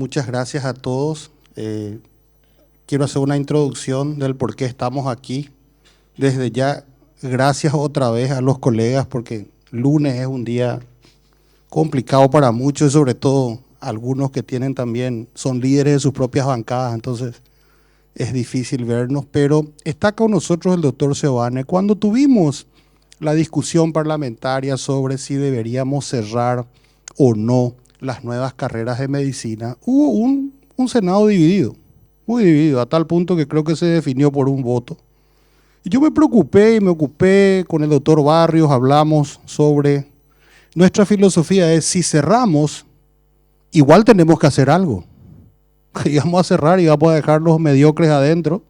Muchas gracias a todos. Quiero hacer una introducción del por qué estamos aquí. Desde ya, gracias otra vez a los colegas, porque lunes es un día complicado para muchos, y sobre todo algunos que tienen también, son líderes de sus propias bancadas, entonces es difícil vernos, pero está con nosotros el doctor Seoane. Cuando tuvimos la discusión parlamentaria sobre si deberíamos cerrar o no las nuevas carreras de medicina, hubo un Senado dividido, muy dividido, a tal punto que creo que se definió por un voto. Y yo me preocupé y me ocupé con el doctor Barrios, hablamos sobre nuestra filosofía es si cerramos, igual tenemos que hacer algo. Y vamos a cerrar y vamos a dejar los mediocres adentro.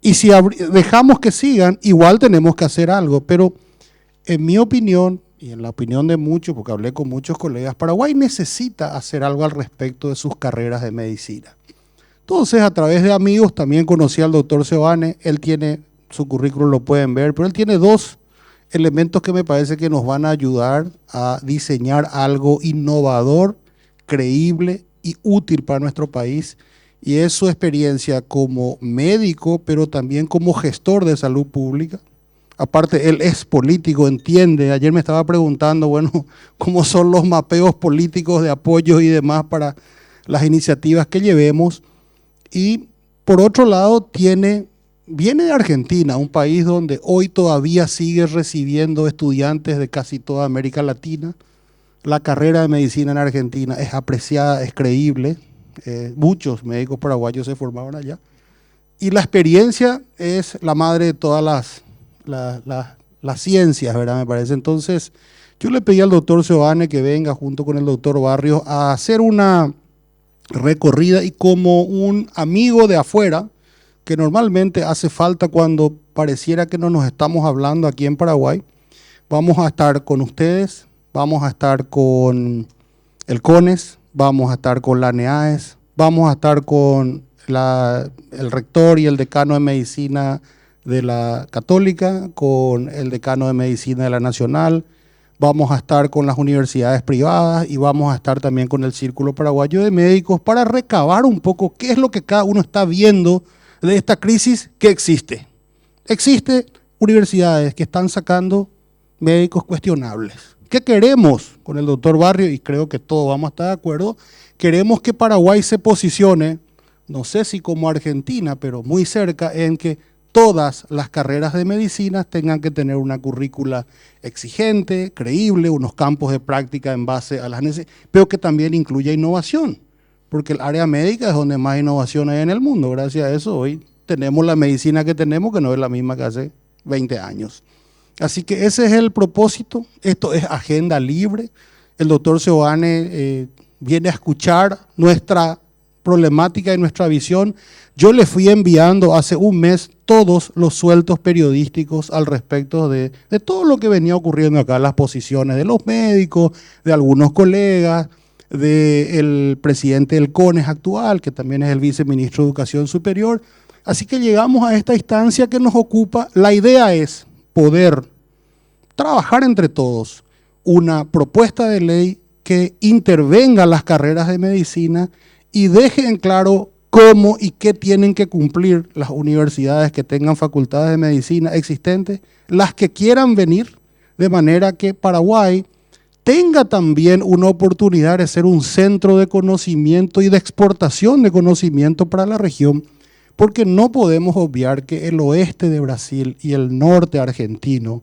Y si dejamos que sigan, igual tenemos que hacer algo. Pero en mi opinión, y en la opinión de muchos, porque hablé con muchos colegas, Paraguay necesita hacer algo al respecto de sus carreras de medicina. Entonces, a través de amigos, también conocí al doctor Seoane. Él tiene, su currículum lo pueden ver, pero él tiene dos elementos que me parece que nos van a ayudar a diseñar algo innovador, creíble y útil para nuestro país, y es su experiencia como médico, pero también como gestor de salud pública. Aparte, él es político, entiende. Ayer me estaba preguntando, bueno, cómo son los mapeos políticos de apoyo y demás para las iniciativas que llevemos. Y por otro lado, viene de Argentina, un país donde hoy todavía sigue recibiendo estudiantes de casi toda América Latina. La carrera de medicina en Argentina es apreciada, es creíble. Muchos médicos paraguayos se formaron allá. Y la experiencia es la madre de todas las ciencias, ¿verdad? Me parece. Entonces, yo le pedí al doctor Seoane que venga junto con el doctor Barrios a hacer una recorrida, y como un amigo de afuera, que normalmente hace falta cuando pareciera que no nos estamos hablando aquí en Paraguay, vamos a estar con ustedes, vamos a estar con el CONES, vamos a estar con la NEAES, vamos a estar con el rector y el decano de medicina de la Católica, con el decano de medicina de la Nacional, vamos a estar con las universidades privadas y vamos a estar también con el Círculo Paraguayo de Médicos para recabar un poco qué es lo que cada uno está viendo de esta crisis que existe. Existen universidades que están sacando médicos cuestionables. ¿Qué queremos con el doctor Barrio? Y creo que todos vamos a estar de acuerdo. Queremos que Paraguay se posicione, no sé si como Argentina, pero muy cerca, en que todas las carreras de medicina tengan que tener una currícula exigente, creíble, unos campos de práctica en base a las necesidades, pero que también incluya innovación, porque el área médica es donde más innovación hay en el mundo. Gracias a eso hoy tenemos la medicina que tenemos, que no es la misma que hace 20 años. Así que ese es el propósito. Esto es agenda libre. El doctor Seoane viene a escuchar nuestra problemática y nuestra visión. Yo le fui enviando hace un mes todos los sueltos periodísticos al respecto de todo lo que venía ocurriendo acá, las posiciones de los médicos, de algunos colegas, del presidente del CONES actual, que también es el viceministro de Educación Superior. Así que llegamos a esta instancia que nos ocupa. La idea es poder trabajar entre todos una propuesta de ley que intervenga las carreras de medicina y deje en claro cómo y qué tienen que cumplir las universidades que tengan facultades de medicina existentes, las que quieran venir, de manera que Paraguay tenga también una oportunidad de ser un centro de conocimiento y de exportación de conocimiento para la región, porque no podemos obviar que el oeste de Brasil y el norte argentino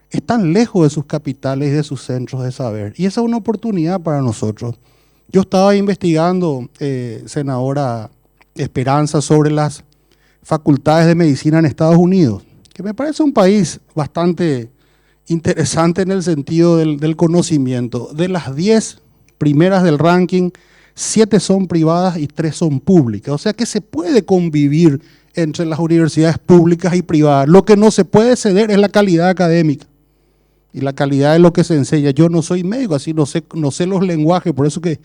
están lejos de sus capitales y de sus centros de saber, y esa es una oportunidad para nosotros. Yo estaba investigando, senadora Esperanza, sobre las facultades de medicina en Estados Unidos, que me parece un país bastante interesante en el sentido del conocimiento. De las 10 primeras del ranking, 7 son privadas y 3 son públicas. O sea que se puede convivir entre las universidades públicas y privadas. Lo que no se puede ceder es la calidad académica y la calidad de lo que se enseña. Yo no soy médico, así no sé los lenguajes, por eso que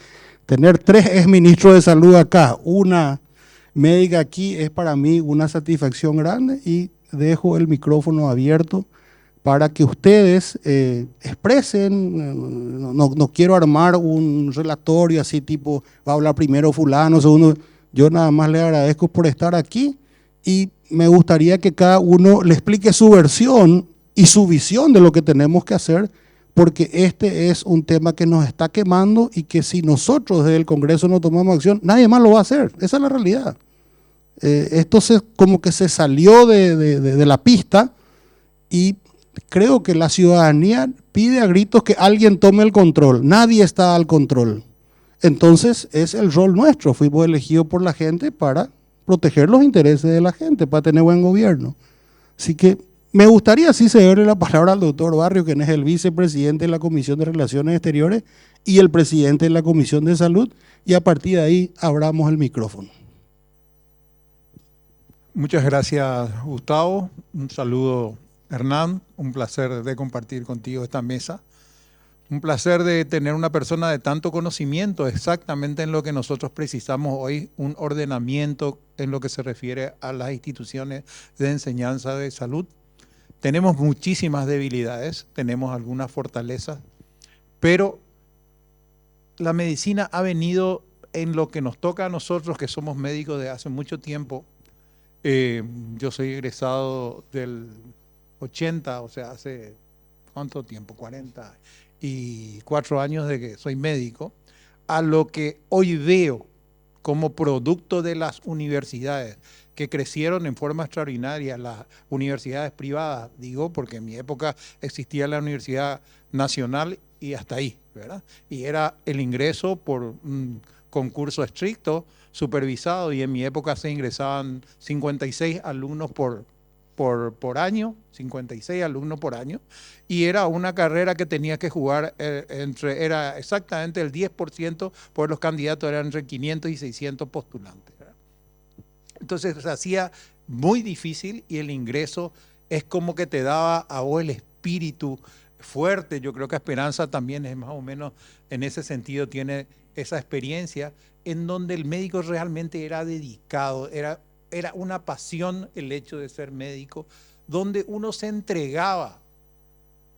tener 3 exministros de salud acá, una médica aquí, es para mí una satisfacción grande, y dejo el micrófono abierto para que ustedes expresen. No quiero armar un relatorio así tipo, va a hablar primero fulano, segundo. Yo nada más le agradezco por estar aquí y me gustaría que cada uno le explique su versión y su visión de lo que tenemos que hacer, porque este es un tema que nos está quemando y que si nosotros desde el Congreso no tomamos acción, nadie más lo va a hacer. Esa es la realidad. Esto como que se salió de la pista y creo que la ciudadanía pide a gritos que alguien tome el control. Nadie está al control. Entonces es el rol nuestro. Fuimos elegidos por la gente para proteger los intereses de la gente, para tener buen gobierno. Así que me gustaría así cederle la palabra al doctor Barrio, quien es el vicepresidente de la Comisión de Relaciones Exteriores y el presidente de la Comisión de Salud, y a partir de ahí abramos el micrófono. Muchas gracias, Gustavo. Un saludo, Hernán. Un placer de compartir contigo esta mesa. Un placer de tener una persona de tanto conocimiento exactamente en lo que nosotros precisamos hoy, un ordenamiento en lo que se refiere a las instituciones de enseñanza de salud. Tenemos muchísimas debilidades, tenemos algunas fortalezas, pero la medicina ha venido en lo que nos toca a nosotros, que somos médicos de hace mucho tiempo. Yo soy egresado del 80, o sea, hace ¿cuánto tiempo? 44 años de que soy médico, a lo que hoy veo como producto de las universidades que crecieron en forma extraordinaria, las universidades privadas, digo, porque en mi época existía la Universidad Nacional y hasta ahí, ¿verdad? Y era el ingreso por un concurso estricto, supervisado, y en mi época se ingresaban 56 alumnos por año, 56 alumnos por año, y era una carrera que tenía que jugar era exactamente el 10%, por los candidatos eran entre 500 y 600 postulantes, ¿verdad? Entonces se hacía muy difícil y el ingreso es como que te daba a vos el espíritu fuerte. Yo creo que Esperanza también es más o menos en ese sentido, tiene esa experiencia en donde el médico realmente era dedicado, era una pasión el hecho de ser médico, donde uno se entregaba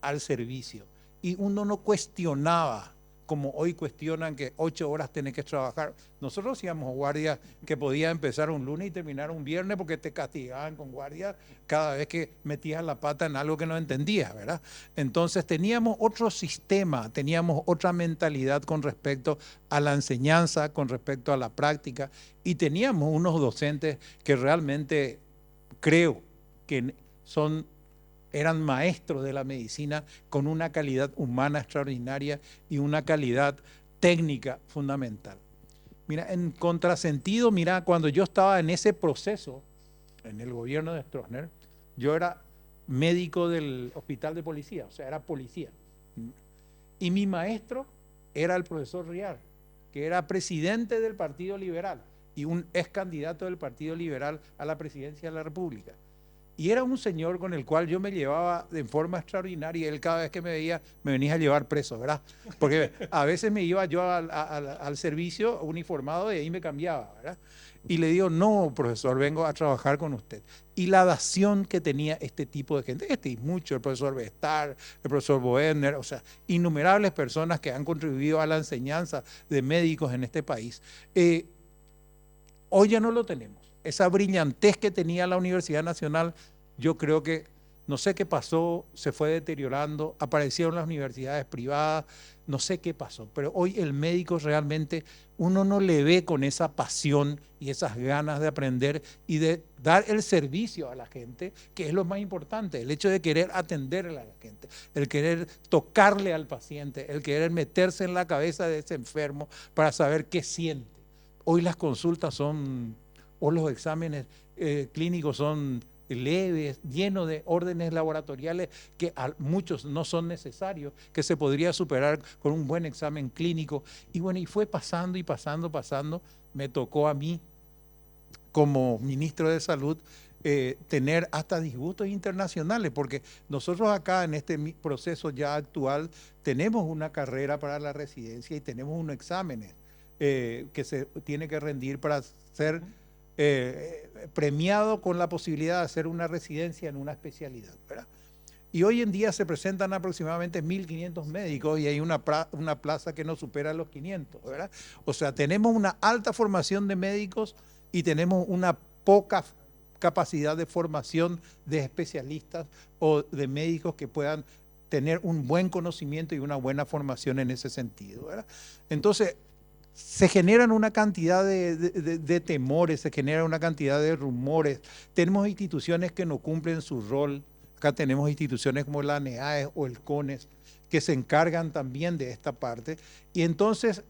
al servicio y uno no cuestionaba, como hoy cuestionan que 8 horas tenés que trabajar. Nosotros hacíamos guardias que podía empezar un lunes y terminar un viernes porque te castigaban con guardia cada vez que metías la pata en algo que no entendías, ¿verdad? Entonces teníamos otro sistema, teníamos otra mentalidad con respecto a la enseñanza, con respecto a la práctica, y teníamos unos docentes que realmente creo que eran maestros de la medicina con una calidad humana extraordinaria y una calidad técnica fundamental. Mira, en contrasentido, mira, cuando yo estaba en ese proceso, en el gobierno de Stroessner, yo era médico del hospital de policía, o sea, era policía. Y mi maestro era el profesor Riar, que era presidente del Partido Liberal y un ex candidato del Partido Liberal a la presidencia de la República. Y era un señor con el cual yo me llevaba de forma extraordinaria, y él cada vez que me veía me venía a llevar preso, ¿verdad? Porque a veces me iba yo al servicio uniformado y ahí me cambiaba, ¿verdad? Y le digo, no, profesor, vengo a trabajar con usted. Y la dación que tenía este tipo de gente, y mucho, el profesor Bestar, el profesor Boehner, o sea, innumerables personas que han contribuido a la enseñanza de médicos en este país. Hoy ya no lo tenemos. Esa brillantez que tenía la Universidad Nacional, yo creo que, no sé qué pasó, se fue deteriorando, aparecieron las universidades privadas, no sé qué pasó, pero hoy el médico realmente uno no le ve con esa pasión y esas ganas de aprender y de dar el servicio a la gente, que es lo más importante, el hecho de querer atenderle a la gente, el querer tocarle al paciente, el querer meterse en la cabeza de ese enfermo para saber qué siente. Hoy las consultas son, o los exámenes clínicos son leves, llenos de órdenes laboratoriales que a muchos no son necesarios, que se podría superar con un buen examen clínico. Y bueno, y fue pasando y pasando. Me tocó a mí, como ministro de Salud, tener hasta disgustos internacionales, porque nosotros acá en este proceso ya actual tenemos una carrera para la residencia y tenemos unos exámenes que se tiene que rendir para ser premiado con la posibilidad de hacer una residencia en una especialidad, ¿verdad? Y hoy en día se presentan aproximadamente 1.500 médicos y hay una plaza que no supera los 500, ¿verdad? O sea, tenemos una alta formación de médicos y tenemos una poca capacidad de formación de especialistas o de médicos que puedan tener un buen conocimiento y una buena formación en ese sentido, ¿verdad? Entonces, se generan una cantidad de temores, se genera una cantidad de rumores. Tenemos instituciones que no cumplen su rol. Acá tenemos instituciones como la ANEAE o el CONES que se encargan también de esta parte. Y entonces,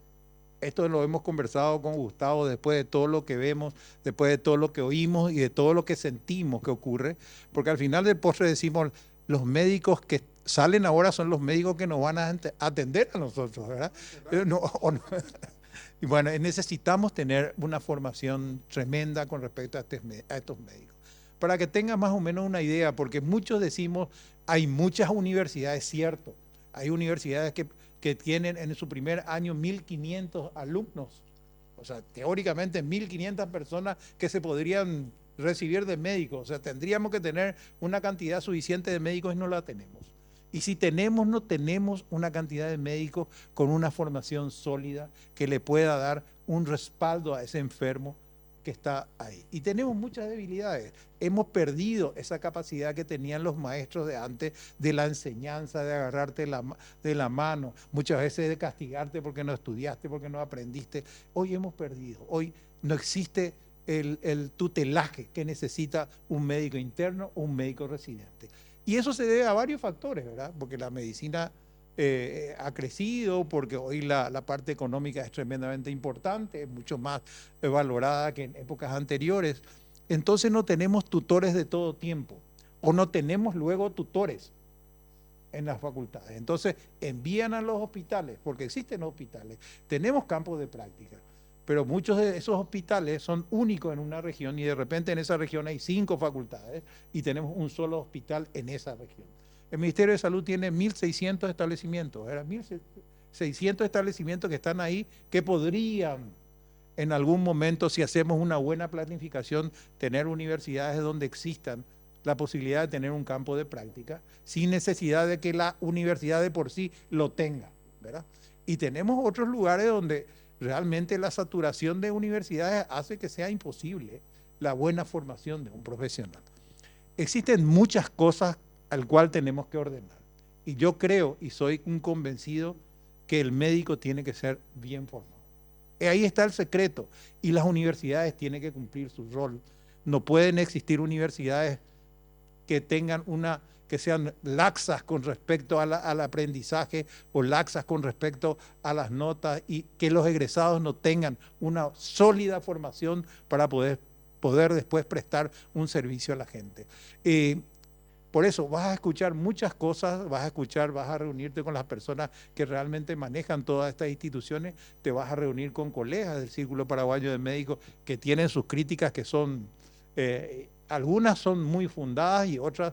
esto lo hemos conversado con Gustavo después de todo lo que vemos, después de todo lo que oímos y de todo lo que sentimos que ocurre, porque al final del postre decimos, los médicos que salen ahora son los médicos que nos van a atender a nosotros, ¿verdad? No, no. Y bueno, necesitamos tener una formación tremenda con respecto a estos médicos. Para que tengan más o menos una idea, porque muchos decimos, hay muchas universidades, cierto, hay universidades que tienen en su primer año 1.500 alumnos, o sea, teóricamente 1.500 personas que se podrían recibir de médicos, o sea, tendríamos que tener una cantidad suficiente de médicos y no la tenemos. Y si tenemos, no tenemos una cantidad de médicos con una formación sólida que le pueda dar un respaldo a ese enfermo que está ahí. Y tenemos muchas debilidades. Hemos perdido esa capacidad que tenían los maestros de antes de la enseñanza, de agarrarte de la mano, muchas veces de castigarte porque no estudiaste, porque no aprendiste. Hoy hemos perdido. Hoy no existe el tutelaje que necesita un médico interno o un médico residente. Y eso se debe a varios factores, ¿verdad? Porque la medicina ha crecido, porque hoy la parte económica es tremendamente importante, es mucho más valorada que en épocas anteriores. Entonces no tenemos tutores de todo tiempo, o no tenemos luego tutores en las facultades. Entonces envían a los hospitales, porque existen hospitales, tenemos campos de práctica, pero muchos de esos hospitales son únicos en una región y de repente en esa región hay 5 facultades y tenemos un solo hospital en esa región. El Ministerio de Salud tiene 1.600 establecimientos, 1.600 establecimientos que están ahí que podrían en algún momento, si hacemos una buena planificación, tener universidades donde existan la posibilidad de tener un campo de práctica sin necesidad de que la universidad de por sí lo tenga, ¿verdad? Y tenemos otros lugares donde realmente la saturación de universidades hace que sea imposible la buena formación de un profesional. Existen muchas cosas al cual tenemos que ordenar. Y yo creo y soy un convencido que el médico tiene que ser bien formado. Ahí está el secreto. Y las universidades tienen que cumplir su rol. No pueden existir universidades que tengan que sean laxas con respecto al aprendizaje o laxas con respecto a las notas y que los egresados no tengan una sólida formación para poder después prestar un servicio a la gente. Por eso vas a escuchar muchas cosas, vas a reunirte con las personas que realmente manejan todas estas instituciones, te vas a reunir con colegas del Círculo Paraguayo de Médicos que tienen sus críticas que son, algunas son muy fundadas y otras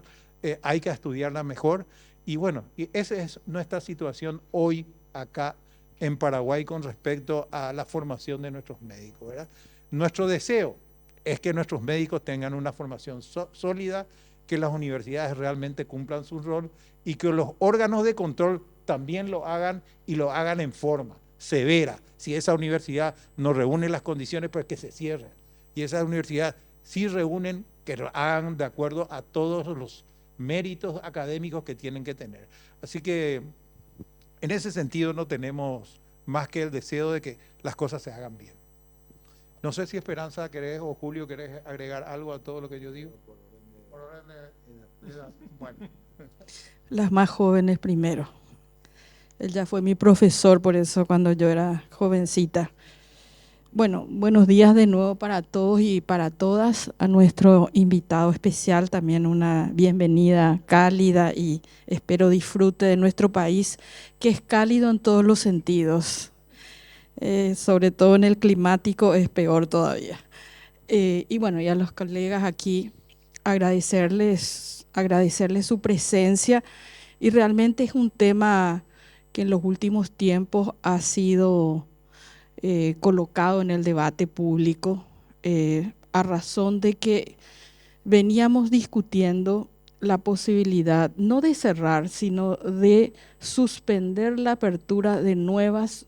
hay que estudiarlas mejor. Y bueno, y esa es nuestra situación hoy acá en Paraguay con respecto a la formación de nuestros médicos, ¿verdad? Nuestro deseo es que nuestros médicos tengan una formación sólida, que las universidades realmente cumplan su rol y que los órganos de control también lo hagan y lo hagan en forma severa. Si esa universidad no reúne las condiciones, pues que se cierre. Y esa universidad sí reúnen, que lo hagan de acuerdo a todos los méritos académicos que tienen que tener. Así que en ese sentido no tenemos más que el deseo de que las cosas se hagan bien. No sé si Esperanza querés o Julio querés agregar algo a todo lo que yo digo. Bueno. Las más jóvenes primero. Él ya fue mi profesor, por eso cuando yo era jovencita. Bueno, buenos días de nuevo para todos y para todas. A nuestro invitado especial también una bienvenida cálida y espero disfrute de nuestro país, que es cálido en todos los sentidos. Sobre todo en el climático es peor todavía. Y bueno, y a los colegas aquí agradecerles su presencia, y realmente es un tema que en los últimos tiempos ha sido colocado en el debate público a razón de que veníamos discutiendo la posibilidad, no de cerrar, sino de suspender la apertura de nuevas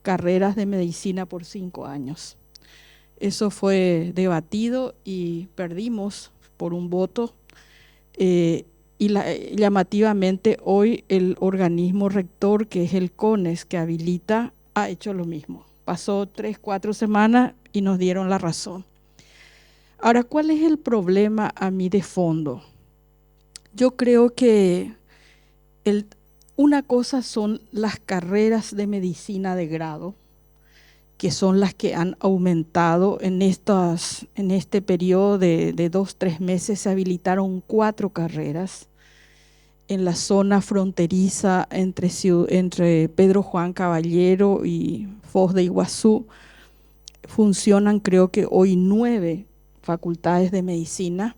carreras de medicina por 5 años. Eso fue debatido y perdimos por un voto. Llamativamente hoy el organismo rector, que es el CONES, que habilita, ha hecho lo mismo. Pasó 3, 4 semanas y nos dieron la razón. Ahora, ¿cuál es el problema a mí de fondo? Yo creo que una cosa son las carreras de medicina de grado, que son las que han aumentado en este periodo de 2, 3 meses. Se habilitaron 4 carreras en la zona fronteriza entre Pedro Juan Caballero y Foz de Iguazú. Funcionan, creo que hoy, 9 facultades de medicina,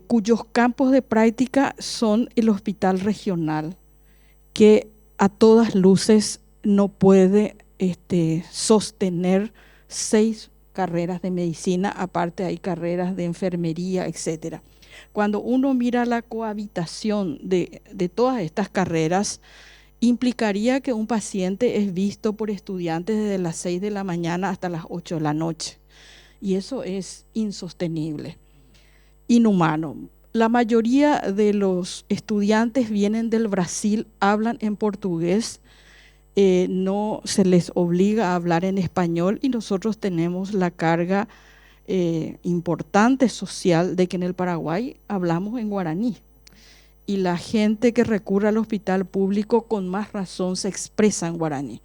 cuyos campos de práctica son el hospital regional, que a todas luces no puede sostener 6 carreras de medicina, aparte hay carreras de enfermería, etcétera. Cuando uno mira la cohabitación de todas estas carreras, implicaría que un paciente es visto por estudiantes desde las 6 de la mañana hasta las 8 de la noche. Y eso es insostenible, inhumano. La mayoría de los estudiantes vienen del Brasil, hablan en portugués, no se les obliga a hablar en español, y nosotros tenemos la carga importante social de que en el Paraguay hablamos en guaraní. Y la gente que recurre al hospital público con más razón se expresa en guaraní.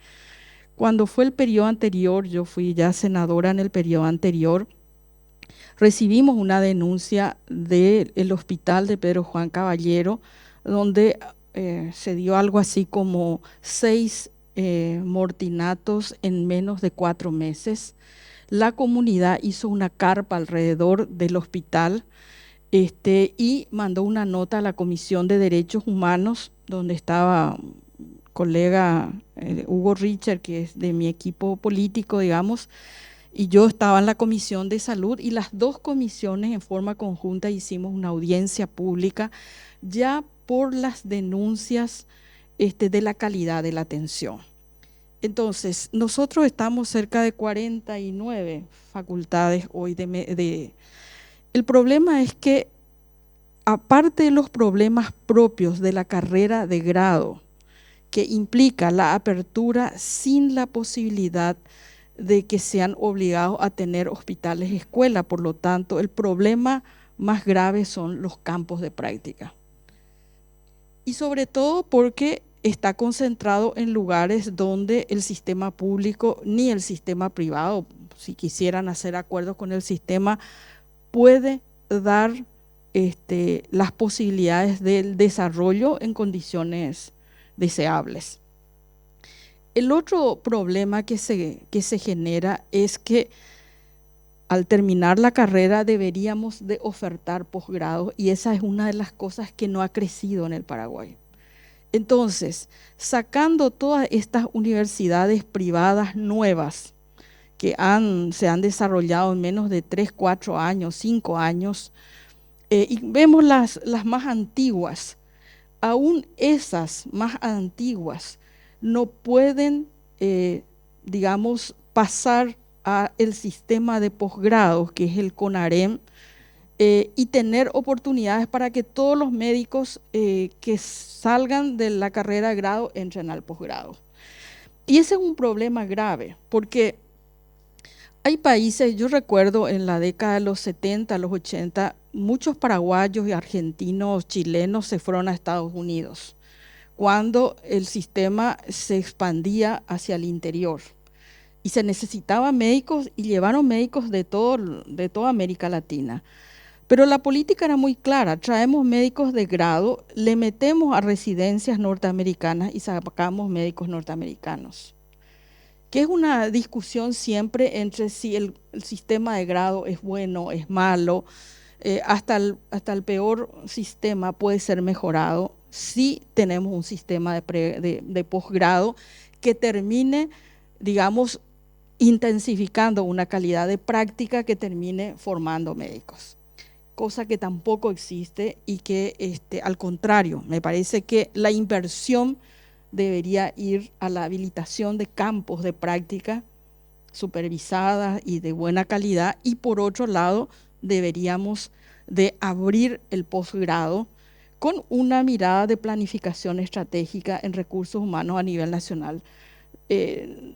Cuando fue el periodo anterior, yo fui ya senadora en el periodo anterior, recibimos una denuncia del hospital de Pedro Juan Caballero, donde se dio algo así como 6 mortinatos en menos de 4 meses. La comunidad hizo una carpa alrededor del hospital y mandó una nota a la Comisión de Derechos Humanos, donde estaba colega Hugo Richard, que es de mi equipo político, digamos, y yo estaba en la Comisión de Salud, y las 2 comisiones en forma conjunta hicimos una audiencia pública ya por las denuncias de la calidad de la atención. Entonces, nosotros estamos cerca de 49 facultades hoy. El problema es que, aparte de los problemas propios de la carrera de grado, que implica la apertura sin la posibilidad de que sean obligados a tener hospitales escuela, por lo tanto, el problema más grave son los campos de práctica. Y sobre todo porque está concentrado en lugares donde el sistema público ni el sistema privado, si quisieran hacer acuerdos con el sistema, puede dar las posibilidades del desarrollo en condiciones deseables. El otro problema que se genera es que al terminar la carrera deberíamos de ofertar posgrados, y esa es una de las cosas que no ha crecido en el Paraguay. Entonces, sacando todas estas universidades privadas nuevas que se han desarrollado en menos de 3, 4 años, 5 años, y vemos las más antiguas, aún esas más antiguas no pueden, digamos, pasar al sistema de posgrados, que es el CONAREM, y tener oportunidades para que todos los médicos que salgan de la carrera de grado entren al posgrado. Y ese es un problema grave, porque hay países, yo recuerdo en la década de los 70, los 80, muchos paraguayos y argentinos, chilenos se fueron a Estados Unidos cuando el sistema se expandía hacia el interior y se necesitaban médicos, y llevaron médicos de toda América Latina. Pero la política era muy clara: traemos médicos de grado, le metemos a residencias norteamericanas y sacamos médicos norteamericanos. Que es una discusión siempre entre si el sistema de grado es bueno, es malo. Hasta el peor sistema puede ser mejorado si tenemos un sistema de posgrado que termine, digamos, intensificando una calidad de práctica que termine formando médicos. cosa que tampoco existe y que al contrario, me parece que la inversión debería ir a la habilitación de campos de práctica supervisadas y de buena calidad, y por otro lado deberíamos de abrir el posgrado con una mirada de planificación estratégica en recursos humanos a nivel nacional.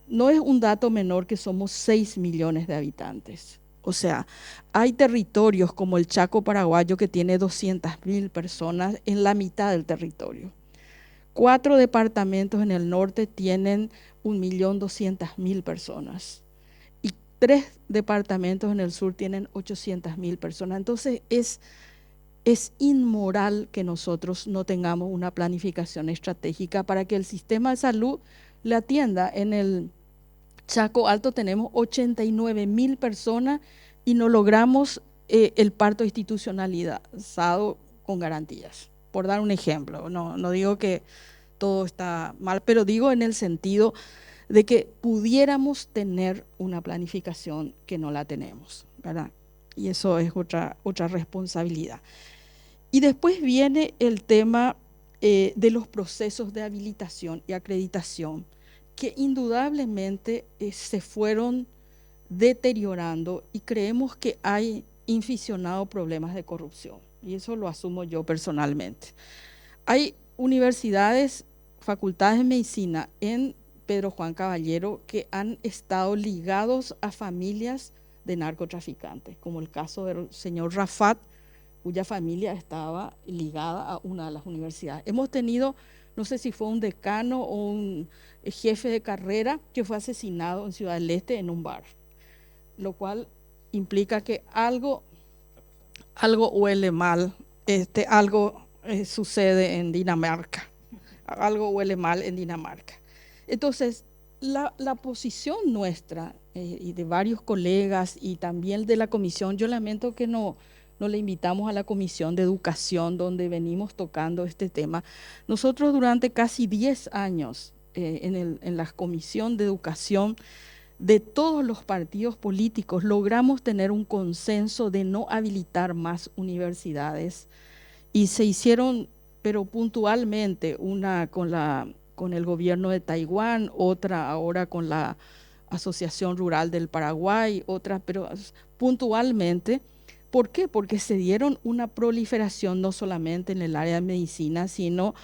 No es un dato menor que somos 6 millones de habitantes. O sea, hay territorios como el Chaco paraguayo que tiene 200.000 personas en la mitad del territorio. 4 departamentos en el norte tienen 1.200.000 personas. Y 3 departamentos en el sur tienen 800.000 personas. Entonces es inmoral que nosotros no tengamos una planificación estratégica para que el sistema de salud le atienda. En el Chaco Alto tenemos 89.000 personas y no logramos el parto institucionalizado con garantías, por dar un ejemplo. No digo que todo está mal, pero digo en el sentido de que pudiéramos tener una planificación que no la tenemos, ¿verdad? Y eso es otra responsabilidad. Y después viene el tema de los procesos de habilitación y acreditación, que indudablemente se fueron deteriorando y creemos que hay inficionado problemas de corrupción. Y eso lo asumo yo personalmente. Hay universidades, facultades de medicina en Pedro Juan Caballero que han estado ligados a familias de narcotraficantes, como el caso del señor Rafat, cuya familia estaba ligada a una de las universidades. Hemos tenido, no sé si fue un decano o un jefe de carrera que fue asesinado en Ciudad del Este en un bar, lo cual implica que algo huele mal, algo sucede en Dinamarca, algo huele mal en Dinamarca. Entonces, la posición nuestra y de varios colegas y también de la comisión, yo lamento que no le invitamos a la Comisión de Educación, donde venimos tocando este tema. Nosotros durante casi 10 años en la Comisión de Educación de todos los partidos políticos logramos tener un consenso de no habilitar más universidades y se hicieron, pero puntualmente, una con el gobierno de Taiwán, otra ahora con la Asociación Rural del Paraguay, otra, pero puntualmente. ¿Por qué? Porque se dieron una proliferación no solamente en el área de medicina, sino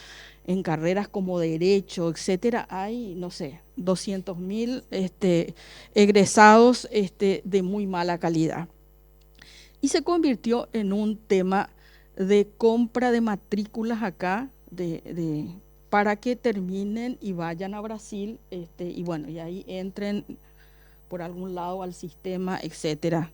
en carreras como derecho, etcétera. Hay, no sé, 200.000 egresados de muy mala calidad. Y se convirtió en un tema de compra de matrículas acá, para que terminen y vayan a Brasil, y bueno, y ahí entren por algún lado al sistema, etcétera.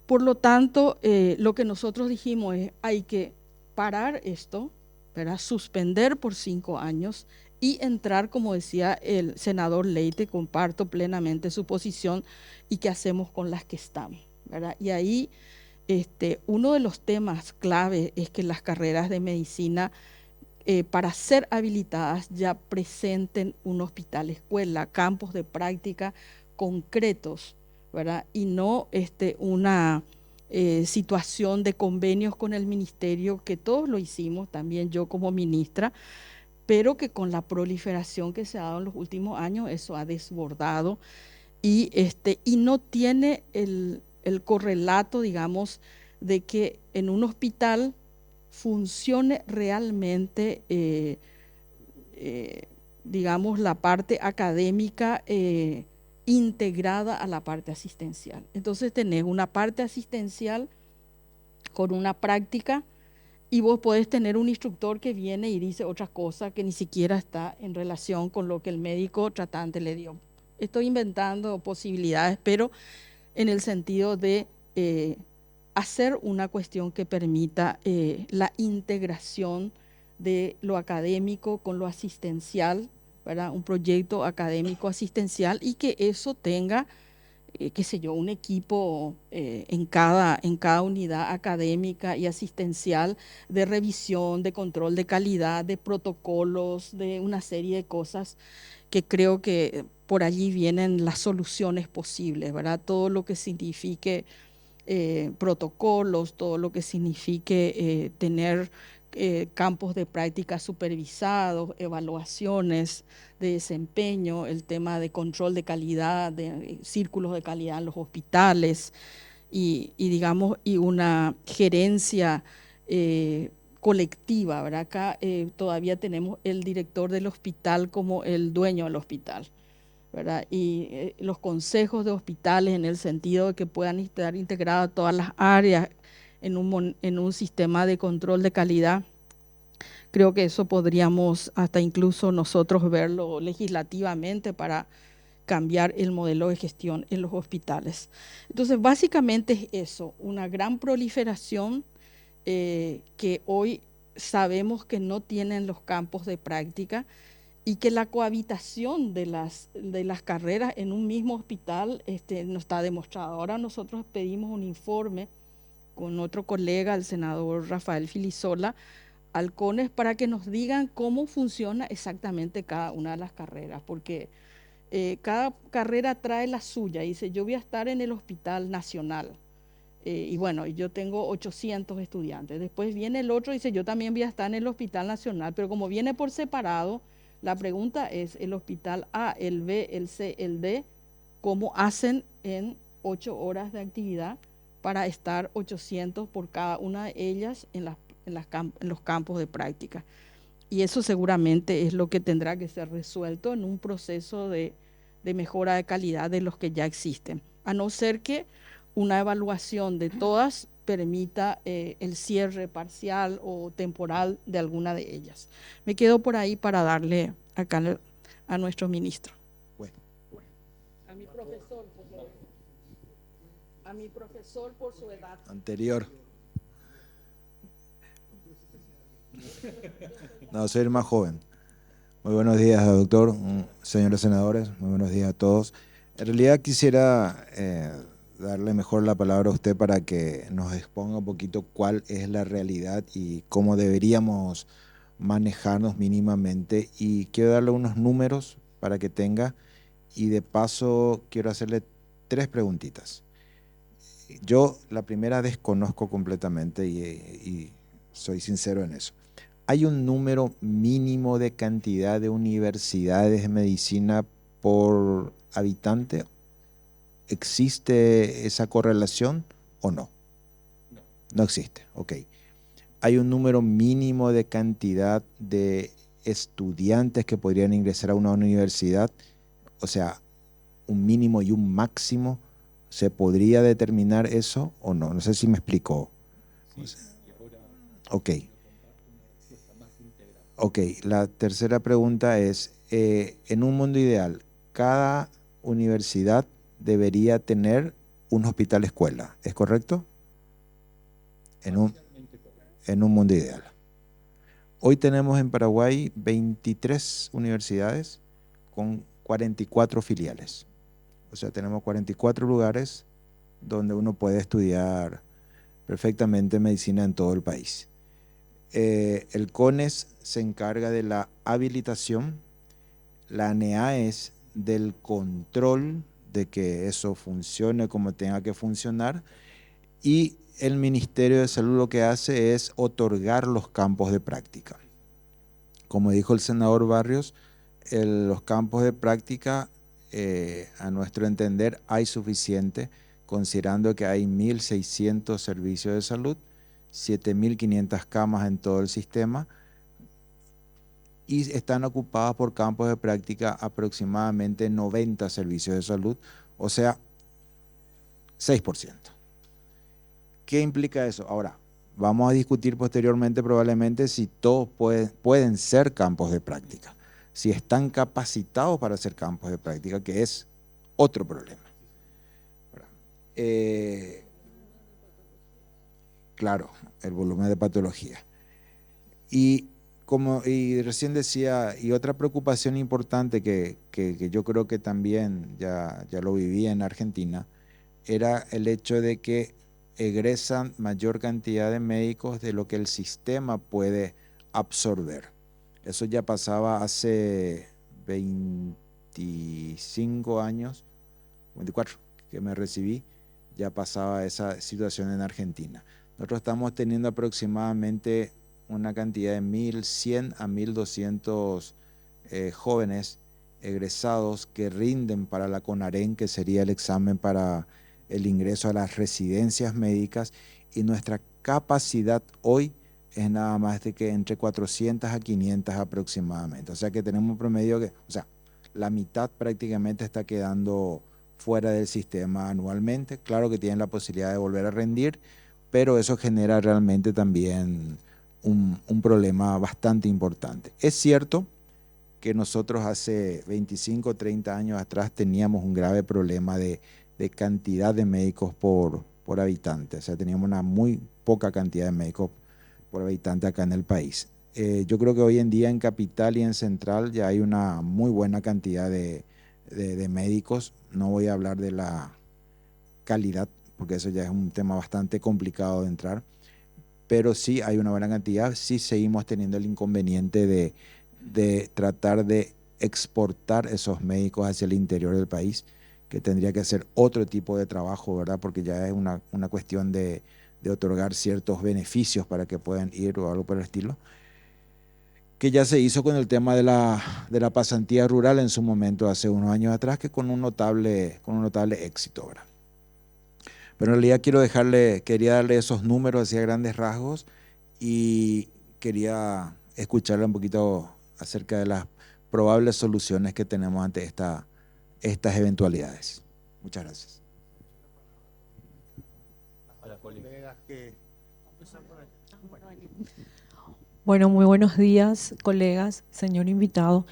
Por lo tanto, lo que nosotros dijimos es, hay que parar esto, ¿verdad? Suspender por 5 años y entrar, como decía el senador Leite, comparto plenamente su posición, y qué hacemos con las que están, ¿verdad? Y ahí uno de los temas clave es que las carreras de medicina, para ser habilitadas, ya presenten un hospital escuela, campos de práctica concretos, ¿verdad? Y no una situación de convenios con el ministerio, que todos lo hicimos, también yo como ministra, pero que con la proliferación que se ha dado en los últimos años, eso ha desbordado y no tiene el correlato, digamos, de que en un hospital funcione realmente, digamos, la parte académica integrada a la parte asistencial. Entonces tenés una parte asistencial con una práctica y vos podés tener un instructor que viene y dice otra cosa que ni siquiera está en relación con lo que el médico tratante le dio. Estoy inventando posibilidades, pero en el sentido de hacer una cuestión que permita la integración de lo académico con lo asistencial, ¿verdad? Un proyecto académico asistencial, y que eso tenga, qué sé yo, un equipo en cada unidad académica y asistencial de revisión, de control de calidad, de protocolos, de una serie de cosas que creo que por allí vienen las soluciones posibles, ¿verdad? Todo lo que signifique protocolos, todo lo que signifique tener campos de práctica supervisados, evaluaciones de desempeño, el tema de control de calidad, de círculos de calidad en los hospitales digamos, y una gerencia colectiva, ¿verdad? Acá todavía tenemos el director del hospital como el dueño del hospital, ¿verdad? Y los consejos de hospitales en el sentido de que puedan estar integradas todas las áreas en un sistema de control de calidad. Creo que eso podríamos hasta incluso nosotros verlo legislativamente para cambiar el modelo de gestión en los hospitales. Entonces, básicamente es eso, una gran proliferación que hoy sabemos que no tienen los campos de práctica y que la cohabitación de las carreras en un mismo hospital no está demostrada. Ahora nosotros pedimos un informe con otro colega, el senador Rafael Filisola, al CONES, para que nos digan cómo funciona exactamente cada una de las carreras, porque cada carrera trae la suya. Dice, yo voy a estar en el Hospital Nacional, y bueno, yo tengo 800 estudiantes. Después viene el otro y dice, yo también voy a estar en el Hospital Nacional, pero como viene por separado, la pregunta es, el Hospital A, el B, el C, el D, ¿cómo hacen en 8 horas de actividad para estar 800 por cada una de ellas en los campos de práctica? Y eso seguramente es lo que tendrá que ser resuelto en un proceso de mejora de calidad de los que ya existen, a no ser que una evaluación de todas permita el cierre parcial o temporal de alguna de ellas. Me quedo por ahí para darle acá a nuestro ministro. Bueno. A mi profesor por su edad. Anterior. No, soy el más joven. Muy buenos días, doctor, señores senadores, muy buenos días a todos. En realidad quisiera darle mejor la palabra a usted para que nos exponga un poquito cuál es la realidad y cómo deberíamos manejarnos mínimamente. Y quiero darle unos números para que tenga, y de paso quiero hacerle 3 preguntitas. Yo la primera desconozco completamente y soy sincero en eso. ¿Hay un número mínimo de cantidad de universidades de medicina por habitante? ¿Existe esa correlación o no? No existe, ok. ¿Hay un número mínimo de cantidad de estudiantes que podrían ingresar a una universidad? O sea, un mínimo y un máximo. ¿Se podría determinar eso o no? No sé si me explicó. Ok. Ok, la tercera pregunta es, en un mundo ideal, ¿cada universidad debería tener un hospital escuela? ¿Es correcto? En un mundo ideal. Hoy tenemos en Paraguay 23 universidades con 44 filiales. O sea, tenemos 44 lugares donde uno puede estudiar perfectamente medicina en todo el país. El CONES se encarga de la habilitación, la ANEAES del control de que eso funcione como tenga que funcionar, y el Ministerio de Salud lo que hace es otorgar los campos de práctica. Como dijo el senador Barrios, los campos de práctica, a nuestro entender, hay suficiente, considerando que hay 1.600 servicios de salud, 7.500 camas en todo el sistema, y están ocupadas por campos de práctica aproximadamente 90 servicios de salud, o sea, 6%. ¿Qué implica eso? Ahora, vamos a discutir posteriormente probablemente si todos pueden ser campos de práctica, si están capacitados para ser campos de práctica, que es otro problema. Claro, el volumen de patología. Y recién decía, y otra preocupación importante que yo creo que también ya lo vivía en Argentina, era el hecho de que egresan mayor cantidad de médicos de lo que el sistema puede absorber. Eso ya pasaba hace 25 años, 24, que me recibí. ya pasaba esa situación en Argentina. Nosotros estamos teniendo aproximadamente una cantidad de 1.100 a 1.200 jóvenes egresados que rinden para la CONAREN, que sería el examen para el ingreso a las residencias médicas, y nuestra capacidad hoy es nada más de que entre 400 a 500 aproximadamente. O sea que tenemos un promedio que, o sea, la mitad prácticamente está quedando fuera del sistema anualmente. Claro que tienen la posibilidad de volver a rendir, pero eso genera realmente también un problema bastante importante. Es cierto que nosotros hace 25 o 30 años atrás teníamos un grave problema de cantidad de médicos por habitante. O sea, teníamos una muy poca cantidad de médicos por habitante acá en el país. Yo creo que hoy en día en Capital y en Central ya hay una muy buena cantidad de médicos. No voy a hablar de la calidad, porque eso ya es un tema bastante complicado de entrar, pero sí hay una buena cantidad. Sí seguimos teniendo el inconveniente de tratar de exportar esos médicos hacia el interior del país, que tendría que ser otro tipo de trabajo, ¿verdad? Porque ya es una cuestión de otorgar ciertos beneficios para que puedan ir o algo por el estilo, que ya se hizo con el tema de la pasantía rural en su momento, hace unos años atrás, que con un notable éxito, ¿verdad? Pero en realidad quería darle esos números hacia grandes rasgos y quería escucharle un poquito acerca de las probables soluciones que tenemos ante estas eventualidades. Muchas gracias. Bueno, muy buenos días, colegas, señor invitado.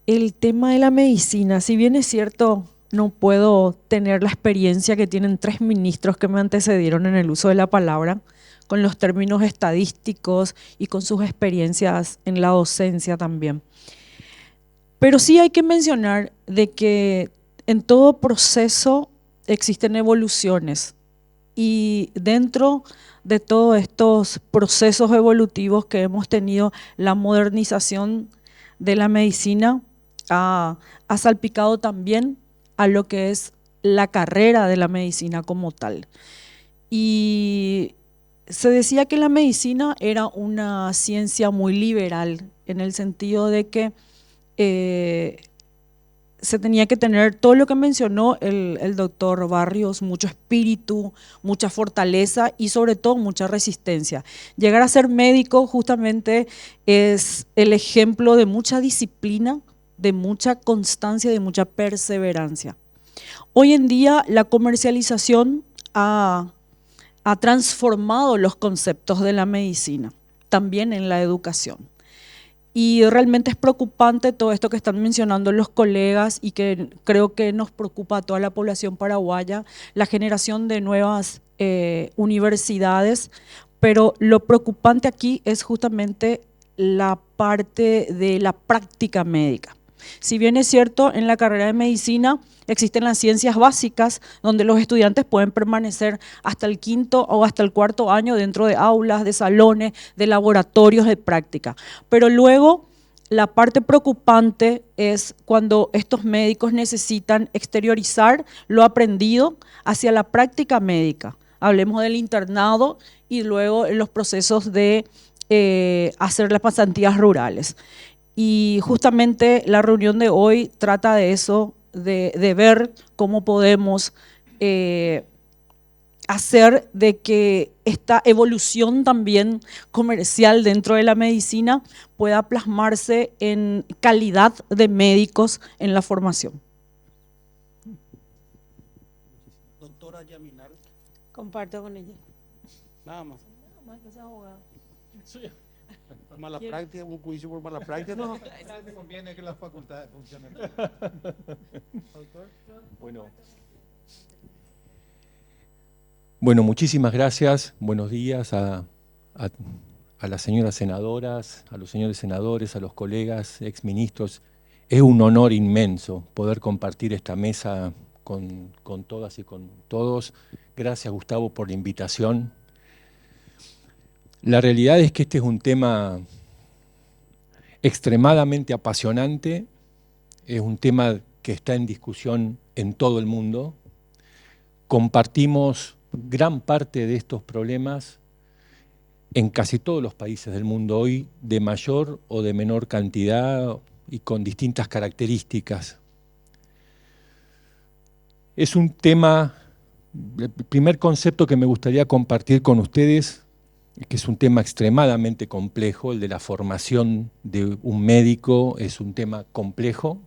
El tema de la medicina, si bien es cierto, no puedo tener la experiencia que tienen 3 ministros que me antecedieron en el uso de la palabra, con los términos estadísticos y con sus experiencias en la docencia también. Pero sí hay que mencionar de que en todo proceso existen evoluciones, y dentro de todos estos procesos evolutivos que hemos tenido, la modernización de la medicina ha salpicado también a lo que es la carrera de la medicina como tal. Y se decía que la medicina era una ciencia muy liberal, en el sentido de que se tenía que tener todo lo que mencionó el doctor Barrios, mucho espíritu, mucha fortaleza y sobre todo mucha resistencia. Llegar a ser médico justamente es el ejemplo de mucha disciplina, de mucha constancia, de mucha perseverancia. Hoy en día la comercialización ha transformado los conceptos de la medicina, también en la educación. Y realmente es preocupante todo esto que están mencionando los colegas y que creo que nos preocupa a toda la población paraguaya, la generación de nuevas universidades, pero lo preocupante aquí es justamente la parte de la práctica médica. Si bien es cierto, en la carrera de medicina existen las ciencias básicas, donde los estudiantes pueden permanecer hasta el 5º o hasta el 4º año dentro de aulas, de salones, de laboratorios de práctica. Pero luego la parte preocupante es cuando estos médicos necesitan exteriorizar lo aprendido hacia la práctica médica. Hablemos del internado y luego en los procesos de hacer las pasantías rurales. Y justamente la reunión de hoy trata de eso, de ver cómo podemos hacer de que esta evolución también comercial dentro de la medicina pueda plasmarse en calidad de médicos en la formación. Doctora Yaminar. Comparto con ella. Nada más. Nada más que sea abogado. Sí. Mala práctica, un juicio por mala práctica. No. Me conviene que las facultades funcionen. Bueno, muchísimas gracias. Buenos días a las señoras senadoras, a los señores senadores, a los colegas, exministros. Es un honor inmenso poder compartir esta mesa con todas y con todos. Gracias, Gustavo, por la invitación. La realidad es que este es un tema extremadamente apasionante, es un tema que está en discusión en todo el mundo, compartimos gran parte de estos problemas en casi todos los países del mundo hoy, de mayor o de menor cantidad y con distintas características. Es un tema, el primer concepto que me gustaría compartir con ustedes, que es un tema extremadamente complejo, el de la formación de un médico es un tema complejo,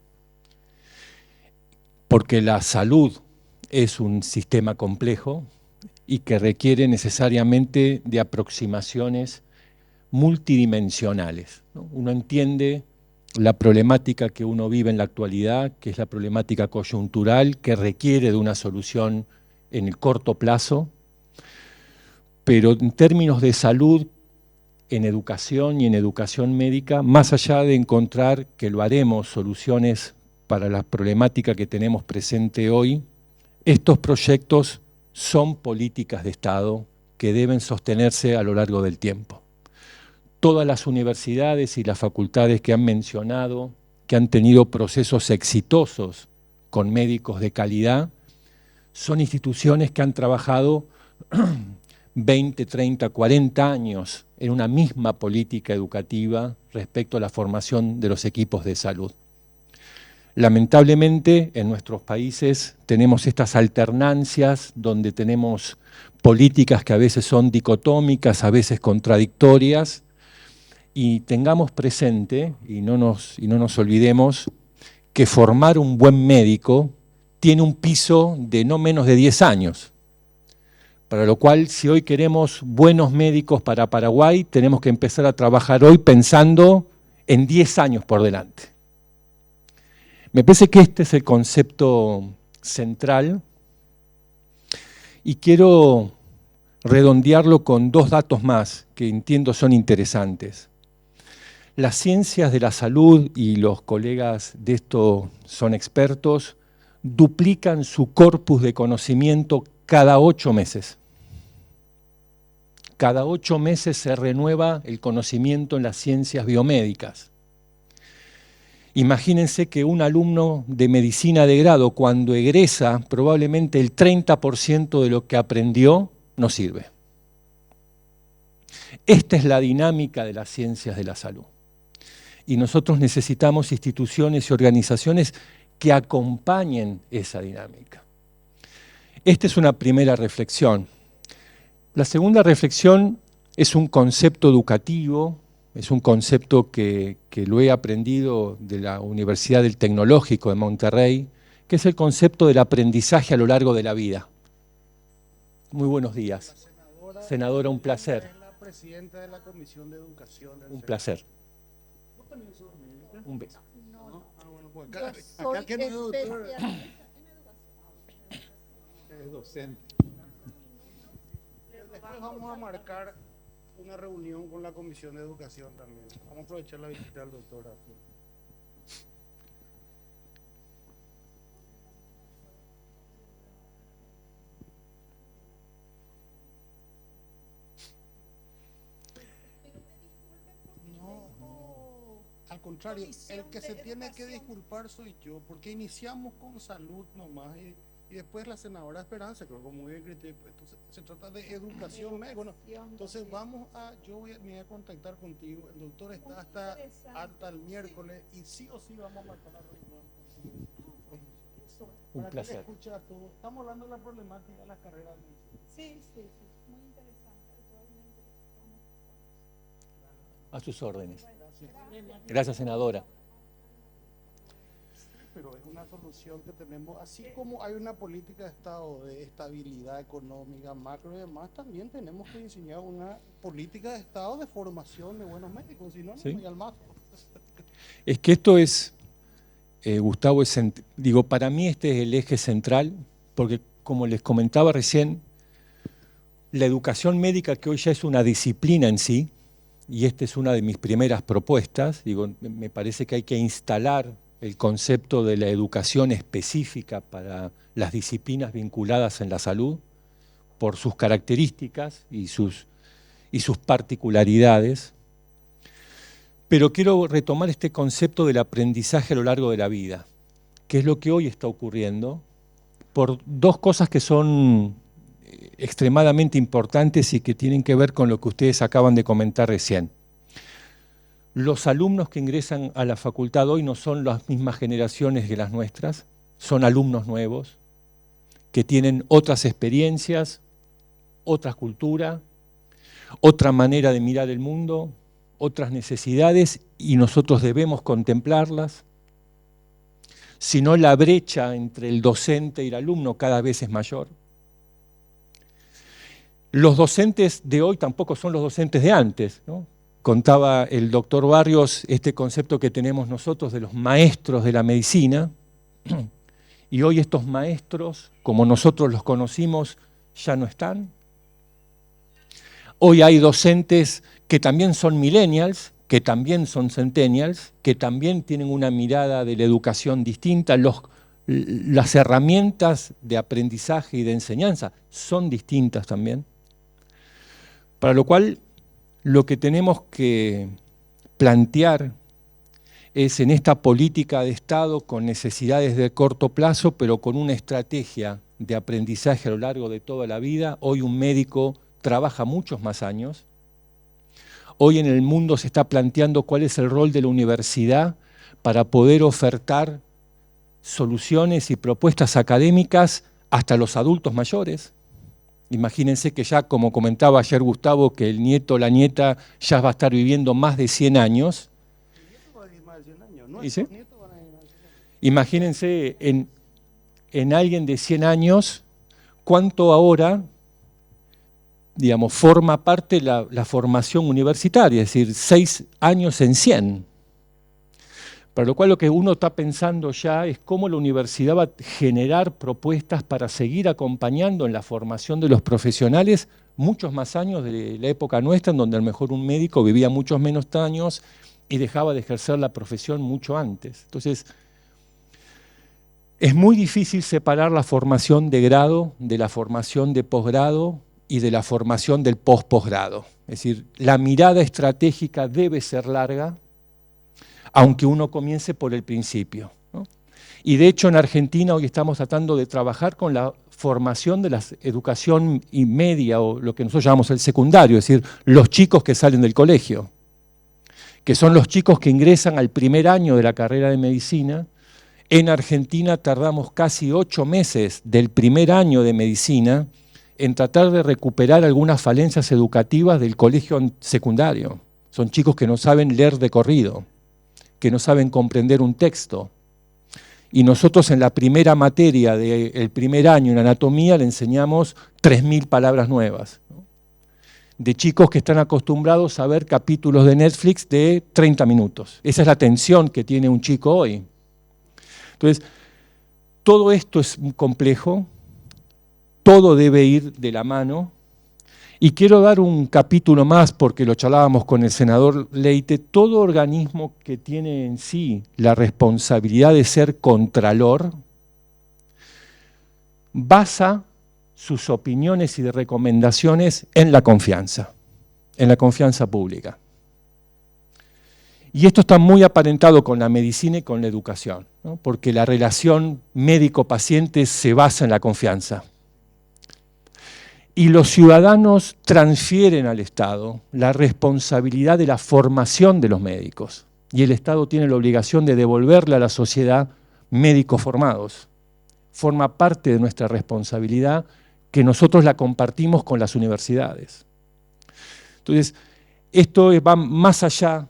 porque la salud es un sistema complejo y que requiere necesariamente de aproximaciones multidimensionales, ¿no? Uno entiende la problemática que uno vive en la actualidad, que es la problemática coyuntural, que requiere de una solución en el corto plazo, pero en términos de salud, en educación y en educación médica, más allá de encontrar que lo haremos soluciones para la problemática que tenemos presente hoy, estos proyectos son políticas de Estado que deben sostenerse a lo largo del tiempo. Todas las universidades y las facultades que han mencionado, que han tenido procesos exitosos con médicos de calidad, son instituciones que han trabajado 20, 30, 40 años en una misma política educativa respecto a la formación de los equipos de salud. Lamentablemente, en nuestros países tenemos estas alternancias donde tenemos políticas que a veces son dicotómicas, a veces contradictorias, y tengamos presente, y no nos olvidemos, que formar un buen médico tiene un piso de no menos de 10 años. Para lo cual, si hoy queremos buenos médicos para Paraguay, tenemos que empezar a trabajar hoy pensando en 10 años por delante. Me parece que este es el concepto central y quiero redondearlo con dos datos más que entiendo son interesantes. Las ciencias de la salud, y los colegas de esto son expertos, duplican su corpus de conocimiento cada 8 meses. Cada 8 meses se renueva el conocimiento en las ciencias biomédicas. Imagínense que un alumno de medicina de grado, cuando egresa, probablemente el 30% de lo que aprendió no sirve. Esta es la dinámica de las ciencias de la salud. Y nosotros necesitamos instituciones y organizaciones que acompañen esa dinámica. Esta es una primera reflexión. La segunda reflexión es un concepto educativo, es un concepto que lo he aprendido de la Universidad del Tecnológico de Monterrey, que es el concepto del aprendizaje a lo largo de la vida. Muy buenos días. Senadora, un placer. Es la presidenta de la Comisión de Educación del Un placer. ¿Vos también sos médica? Un beso. No. Ah, bueno, pues acá que no es doctor. Es docente. Después vamos a marcar una reunión con la Comisión de Educación también. Vamos a aprovechar la visita del doctor. Al contrario, el que se tiene que disculpar soy yo, porque iniciamos con salud nomás y después la senadora Esperanza, creo que como muy bien criterio, entonces se trata de educación. Bueno, entonces yo me voy a contactar contigo, el doctor está hasta el miércoles y sí o sí vamos a marcar la reunión. Un Para placer. que le escuche a todos. Estamos hablando de la problemática de las carreras. Sí, muy interesante, actualmente. A sus órdenes. Gracias, senadora. Pero es una solución que tenemos, así como hay una política de Estado de estabilidad económica, macro y demás, también tenemos que diseñar una política de Estado de formación de buenos médicos, si no, Sí. no voy al mazo. Es que esto es, Gustavo, para mí este es el eje central, porque como les comentaba recién, la educación médica, que hoy ya es una disciplina en sí, y esta es una de mis primeras propuestas, me parece que hay que instalar el concepto de la educación específica para las disciplinas vinculadas en la salud, por sus características y sus particularidades. Pero quiero retomar este concepto del aprendizaje a lo largo de la vida, que es lo que hoy está ocurriendo, por dos cosas que son extremadamente importantes y que tienen que ver con lo que ustedes acaban de comentar recién. Los alumnos que ingresan a la facultad hoy no son las mismas generaciones que las nuestras, son alumnos nuevos que tienen otras experiencias, otra cultura, otra manera de mirar el mundo, otras necesidades, y nosotros debemos contemplarlas. Si no, la brecha entre el docente y el alumno cada vez es mayor. Los docentes de hoy tampoco son los docentes de antes, ¿no? Contaba el doctor Barrios este concepto que tenemos nosotros de los maestros de la medicina, y hoy estos maestros, como nosotros los conocimos, ya no están. Hoy hay docentes que también son millennials, que también son centennials, que también tienen una mirada de la educación distinta. Las herramientas de aprendizaje y de enseñanza son distintas también. Para lo cual, lo que tenemos que plantear es en esta política de Estado con necesidades de corto plazo, pero con una estrategia de aprendizaje a lo largo de toda la vida. Hoy un médico trabaja muchos más años. Hoy en el mundo se está planteando cuál es el rol de la universidad para poder ofertar soluciones y propuestas académicas hasta los adultos mayores. Imagínense que ya, como comentaba ayer Gustavo, que el nieto o la nieta ya va a estar viviendo más de 100 años. ¿Sí? Imagínense en alguien de 100 años, cuánto ahora, digamos, forma parte la formación universitaria, es decir, 6 años en 100. Para lo cual lo que uno está pensando ya es cómo la universidad va a generar propuestas para seguir acompañando en la formación de los profesionales muchos más años de la época nuestra, en donde a lo mejor un médico vivía muchos menos años y dejaba de ejercer la profesión mucho antes. Entonces, es muy difícil separar la formación de grado de la formación de posgrado y de la formación del posgrado. Es decir, la mirada estratégica debe ser larga, aunque uno comience por el principio, ¿no? Y de hecho en Argentina hoy estamos tratando de trabajar con la formación de la educación media, o lo que nosotros llamamos el secundario, es decir, los chicos que salen del colegio, que son los chicos que ingresan al primer año de la carrera de medicina. En Argentina tardamos casi 8 meses del primer año de medicina en tratar de recuperar algunas falencias educativas del colegio secundario. Son chicos que no saben leer de corrido, que no saben comprender un texto. Y nosotros en la primera materia del primer año en anatomía le enseñamos 3.000 palabras nuevas, ¿no? De chicos que están acostumbrados a ver capítulos de Netflix de 30 minutos. Esa es la atención que tiene un chico hoy. Entonces, todo esto es complejo, todo debe ir de la mano. Y quiero dar un capítulo más, porque lo charlábamos con el senador Leite. Todo organismo que tiene en sí la responsabilidad de ser contralor basa sus opiniones y de recomendaciones en la confianza pública. Y esto está muy aparentado con la medicina y con la educación, ¿no? Porque la relación médico-paciente se basa en la confianza. Y los ciudadanos transfieren al Estado la responsabilidad de la formación de los médicos. Y el Estado tiene la obligación de devolverle a la sociedad médicos formados. Forma parte de nuestra responsabilidad, que nosotros la compartimos con las universidades. Entonces, esto va más allá,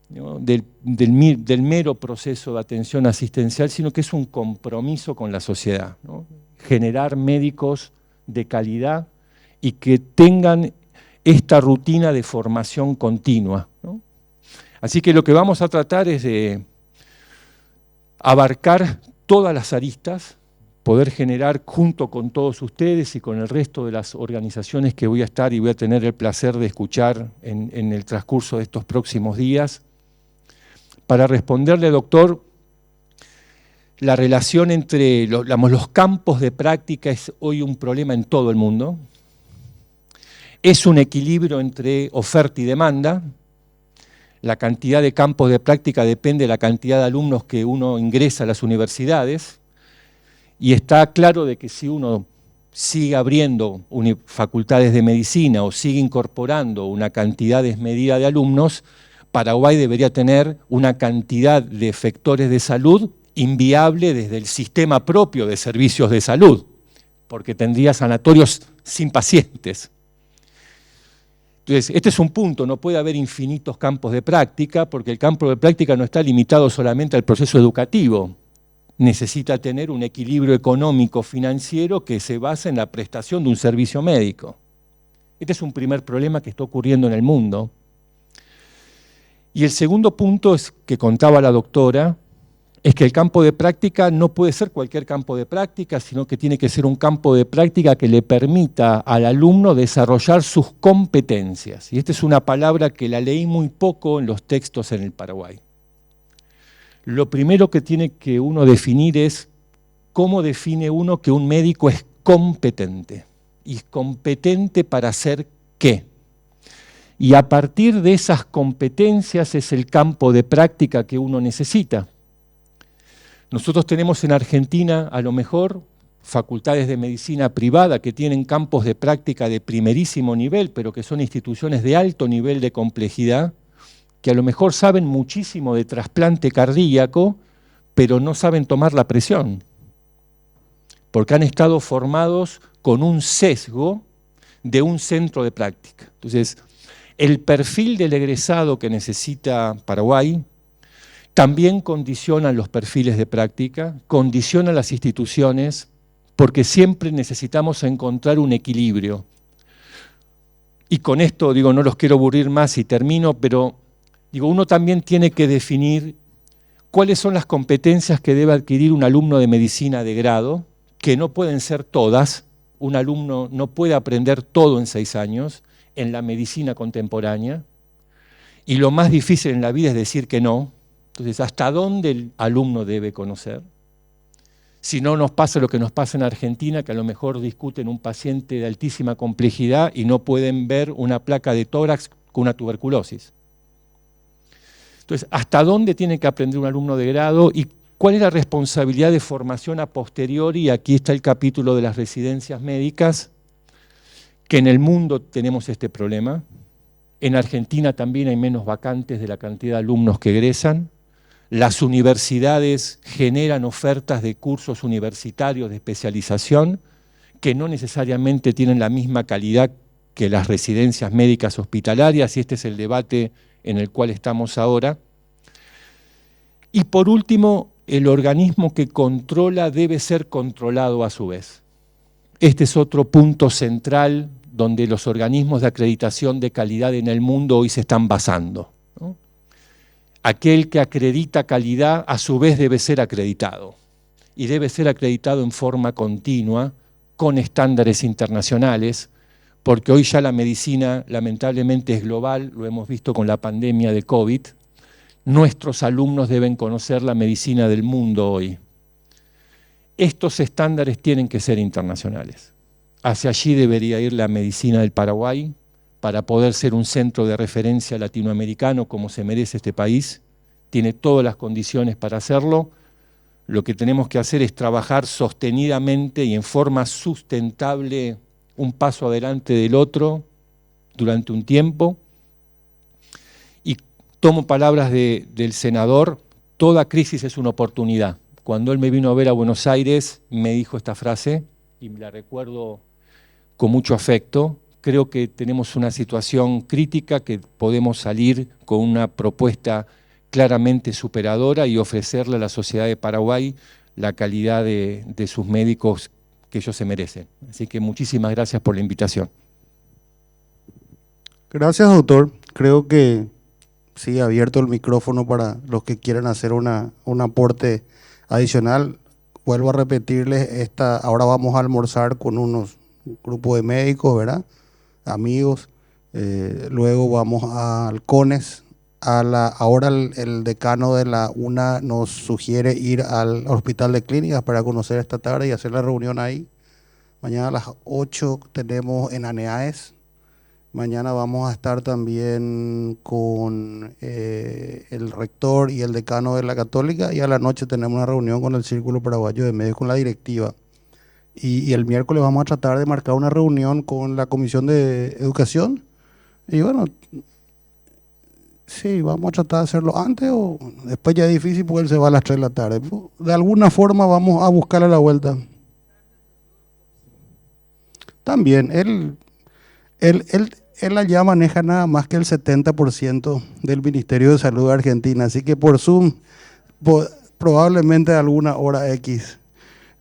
¿no?, del mero proceso de atención asistencial, sino que es un compromiso con la sociedad, ¿no? Generar médicos de calidad y que tengan esta rutina de formación continua, ¿no? Así que lo que vamos a tratar es de abarcar todas las aristas, poder generar junto con todos ustedes y con el resto de las organizaciones que voy a estar y voy a tener el placer de escuchar en el transcurso de estos próximos días, para responderle, doctor. La relación entre los campos de práctica es hoy un problema en todo el mundo. Es un equilibrio entre oferta y demanda. La cantidad de campos de práctica depende de la cantidad de alumnos que uno ingresa a las universidades. Y está claro de que si uno sigue abriendo facultades de medicina o sigue incorporando una cantidad desmedida de alumnos, Paraguay debería tener una cantidad de efectores de salud inviable desde el sistema propio de servicios de salud, porque tendría sanatorios sin pacientes. Entonces, este es un punto, no puede haber infinitos campos de práctica, porque el campo de práctica no está limitado solamente al proceso educativo. Necesita tener un equilibrio económico financiero que se basa en la prestación de un servicio médico. Este es un primer problema que está ocurriendo en el mundo. Y el segundo punto es que contaba la doctora, es que el campo de práctica no puede ser cualquier campo de práctica, sino que tiene que ser un campo de práctica que le permita al alumno desarrollar sus competencias. Y esta es una palabra que la leí muy poco en los textos en el Paraguay. Lo primero que tiene que uno definir es cómo define uno que un médico es competente. ¿Y competente para hacer qué? Y a partir de esas competencias es el campo de práctica que uno necesita. Nosotros tenemos en Argentina, a lo mejor, facultades de medicina privada que tienen campos de práctica de primerísimo nivel, pero que son instituciones de alto nivel de complejidad, que a lo mejor saben muchísimo de trasplante cardíaco, pero no saben tomar la presión, porque han estado formados con un sesgo de un centro de práctica. Entonces, el perfil del egresado que necesita Paraguay también condiciona los perfiles de práctica, condiciona las instituciones, porque siempre necesitamos encontrar un equilibrio. Y con esto, digo, no los quiero aburrir más y termino, pero digo, uno también tiene que definir cuáles son las competencias que debe adquirir un alumno de medicina de grado, que no pueden ser todas. Un alumno no puede aprender todo en 6 años en la medicina contemporánea, y lo más difícil en la vida es decir que no. Entonces, ¿hasta dónde el alumno debe conocer? Si no nos pasa lo que nos pasa en Argentina, que a lo mejor discuten un paciente de altísima complejidad y no pueden ver una placa de tórax con una tuberculosis. Entonces, ¿hasta dónde tiene que aprender un alumno de grado y cuál es la responsabilidad de formación a posteriori? Aquí está el capítulo de las residencias médicas, que en el mundo tenemos este problema. En Argentina también hay menos vacantes de la cantidad de alumnos que egresan. Las universidades generan ofertas de cursos universitarios de especialización que no necesariamente tienen la misma calidad que las residencias médicas hospitalarias, y este es el debate en el cual estamos ahora. Y por último, el organismo que controla debe ser controlado a su vez. Este es otro punto central donde los organismos de acreditación de calidad en el mundo hoy se están basando, ¿no? Aquel que acredita calidad a su vez debe ser acreditado, y debe ser acreditado en forma continua, con estándares internacionales, porque hoy ya la medicina lamentablemente es global, lo hemos visto con la pandemia de COVID. Nuestros alumnos deben conocer la medicina del mundo hoy. Estos estándares tienen que ser internacionales. Hacia allí debería ir la medicina del Paraguay para poder ser un centro de referencia latinoamericano como se merece este país. Tiene todas las condiciones para hacerlo. Lo que tenemos que hacer es trabajar sostenidamente y en forma sustentable, un paso adelante del otro durante un tiempo. Y tomo palabras del senador: toda crisis es una oportunidad. Cuando él me vino a ver a Buenos Aires, me dijo esta frase, y la recuerdo con mucho afecto. Creo que tenemos una situación crítica, que podemos salir con una propuesta claramente superadora y ofrecerle a la sociedad de Paraguay la calidad de sus médicos que ellos se merecen. Así que muchísimas gracias por la invitación. Gracias, doctor. Creo que sigue abierto el micrófono para los que quieran hacer un aporte adicional. Vuelvo a repetirles, ahora vamos a almorzar con unos grupos de médicos, ¿verdad? Amigos. Luego vamos a Halcones. Ahora el decano de la UNA nos sugiere ir al hospital de clínicas para conocer esta tarde y hacer la reunión ahí. Mañana a las 8 tenemos en ANEAES. Mañana vamos a estar también con el rector y el decano de la Católica, y a la noche tenemos una reunión con el Círculo Paraguayo de Medios, con la directiva. Y el miércoles vamos a tratar de marcar una reunión con la Comisión de Educación. Y bueno, sí, vamos a tratar de hacerlo antes o después, ya es difícil porque él se va a las 3 de la tarde. De alguna forma vamos a buscarle la vuelta. También, él allá maneja nada más que el 70% del Ministerio de Salud de Argentina, así que por Zoom probablemente a alguna hora X.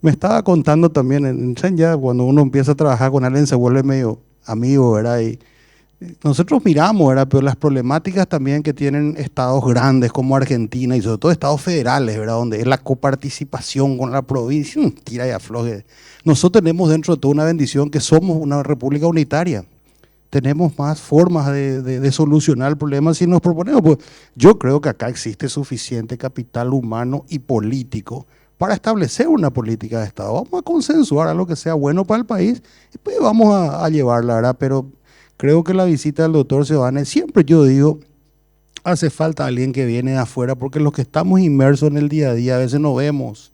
Me estaba contando también, ya cuando uno empieza a trabajar con alguien se vuelve medio amigo, ¿verdad? Y nosotros miramos, ¿verdad? Pero las problemáticas también que tienen estados grandes como Argentina y sobre todo estados federales, ¿verdad? Donde es la coparticipación con la provincia, tira y afloje. Nosotros tenemos dentro de toda una bendición que somos una república unitaria. Tenemos más formas de solucionar el problema si nos proponemos. Pues yo creo que acá existe suficiente capital humano y político para establecer una política de Estado. Vamos a consensuar algo que sea bueno para el país y pues vamos a llevarla, ¿verdad? Pero creo que la visita del doctor Seoane, siempre yo digo, hace falta alguien que viene de afuera, porque los que estamos inmersos en el día a día a veces no vemos.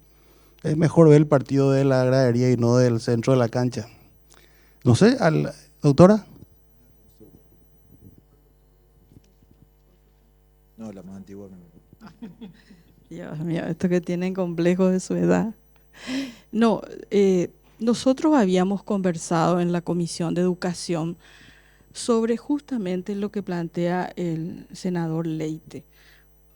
Es mejor ver el partido de la gradería y no del centro de la cancha. No sé, doctora. No, la más antigua. Dios mío, esto que tienen complejos de su edad. No, nosotros habíamos conversado en la Comisión de Educación sobre justamente lo que plantea el senador Leite.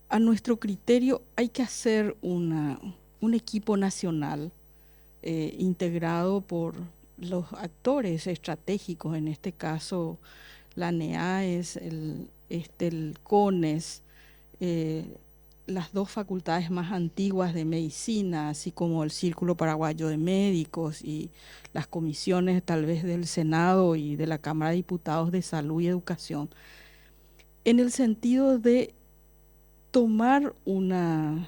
A nuestro criterio hay que hacer un equipo nacional integrado por los actores estratégicos, en este caso la NEAES, el CONES, las dos facultades más antiguas de medicina, así como el Círculo Paraguayo de Médicos y las comisiones tal vez del Senado y de la Cámara de Diputados de Salud y Educación, en el sentido de tomar una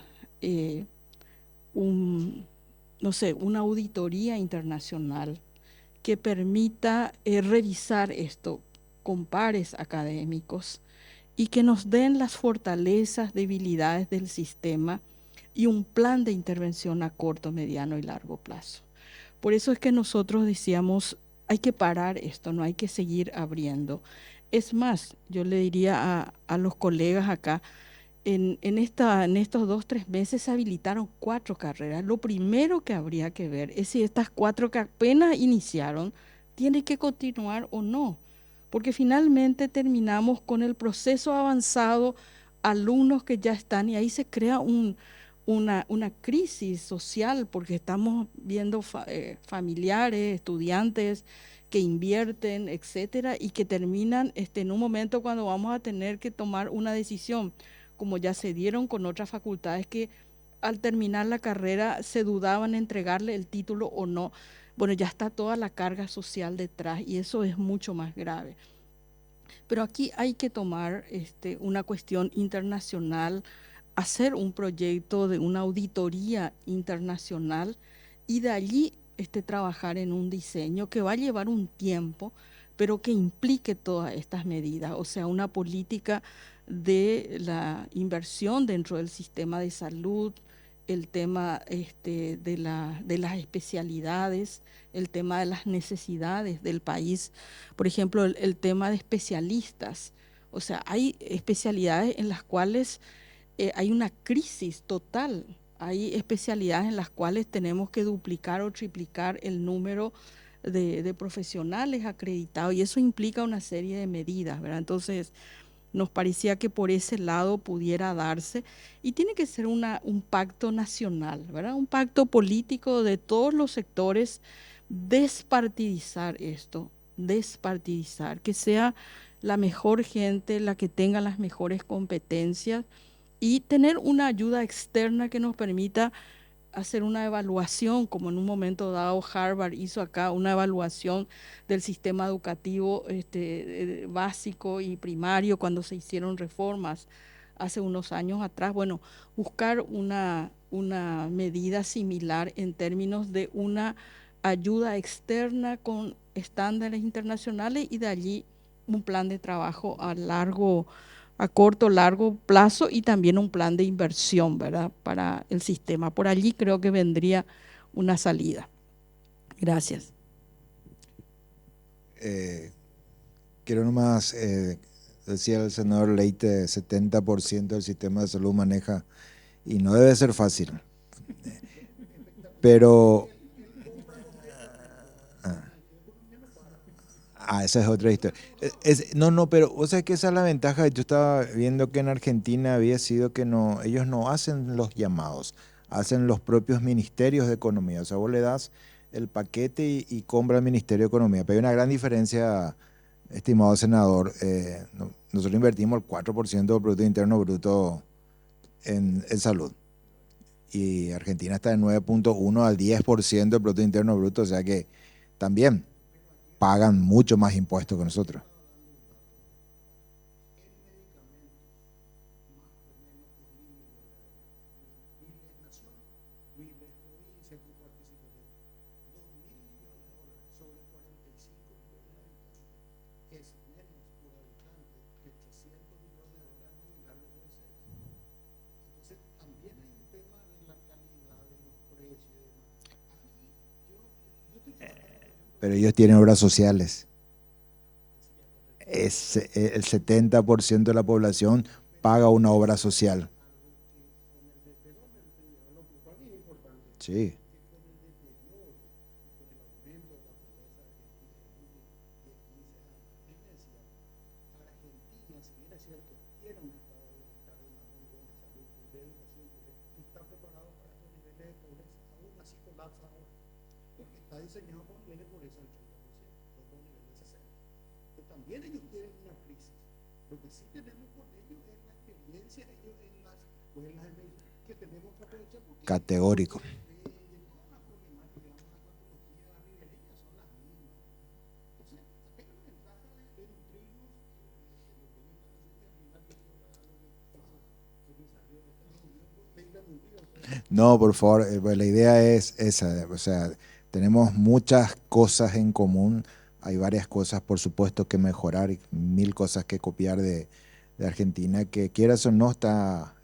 auditoría internacional que permita revisar esto con pares académicos y que nos den las fortalezas, debilidades del sistema y un plan de intervención a corto, mediano y largo plazo. Por eso es que nosotros decíamos, hay que parar esto, no hay que seguir abriendo. Es más, yo le diría a los colegas acá, en estos 2-3 meses se habilitaron 4 carreras. Lo primero que habría que ver es si estas 4 que apenas iniciaron tienen que continuar o no, porque finalmente terminamos con el proceso avanzado, alumnos que ya están, y ahí se crea una crisis social, porque estamos viendo familiares, estudiantes que invierten, etcétera, y que terminan en un momento cuando vamos a tener que tomar una decisión, como ya se dieron con otras facultades que al terminar la carrera se dudaban entregarle el título o no. Bueno, ya está toda la carga social detrás y eso es mucho más grave. Pero aquí hay que tomar una cuestión internacional, hacer un proyecto de una auditoría internacional y de allí trabajar en un diseño que va a llevar un tiempo, pero que implique todas estas medidas, o sea, una política de la inversión dentro del sistema de salud, el tema de las especialidades, el tema de las necesidades del país, por ejemplo, el tema de especialistas. O sea, hay especialidades en las cuales hay una crisis total, hay especialidades en las cuales tenemos que duplicar o triplicar el número de profesionales acreditados y eso implica una serie de medidas, ¿verdad? Entonces, nos parecía que por ese lado pudiera darse y tiene que ser un pacto nacional, ¿verdad? Un pacto político de todos los sectores, despartidizar esto, despartidizar, que sea la mejor gente la que tenga las mejores competencias y tener una ayuda externa que nos permita hacer una evaluación, como en un momento dado Harvard hizo acá una evaluación del sistema educativo básico y primario cuando se hicieron reformas hace unos años atrás. Bueno, buscar una medida similar en términos de una ayuda externa con estándares internacionales y de allí un plan de trabajo a corto, largo plazo y también un plan de inversión, ¿verdad?, para el sistema. Por allí creo que vendría una salida. Gracias. Quiero nomás, decía el senador Leite, 70% del sistema de salud maneja, y no debe ser fácil. Pero esa es otra historia. Pero vos sabés que esa es la ventaja. Yo estaba viendo que en Argentina había sido que no, ellos no hacen los llamados, hacen los propios ministerios de economía. O sea, vos le das el paquete y compra el Ministerio de Economía. Pero hay una gran diferencia, estimado senador. Nosotros invertimos el 4% del Producto Interno Bruto en salud. Y Argentina está en 9.1 al 10% del Producto Interno Bruto, o sea que también pagan mucho más impuestos que nosotros. Pero ellos tienen obras sociales. El 70% de la población paga una obra social. Sí. Categórico. No, por favor, pues la idea es esa, o sea, tenemos muchas cosas en común, hay varias cosas, por supuesto, que mejorar, y 1000 cosas que copiar de Argentina, que quieras o no, está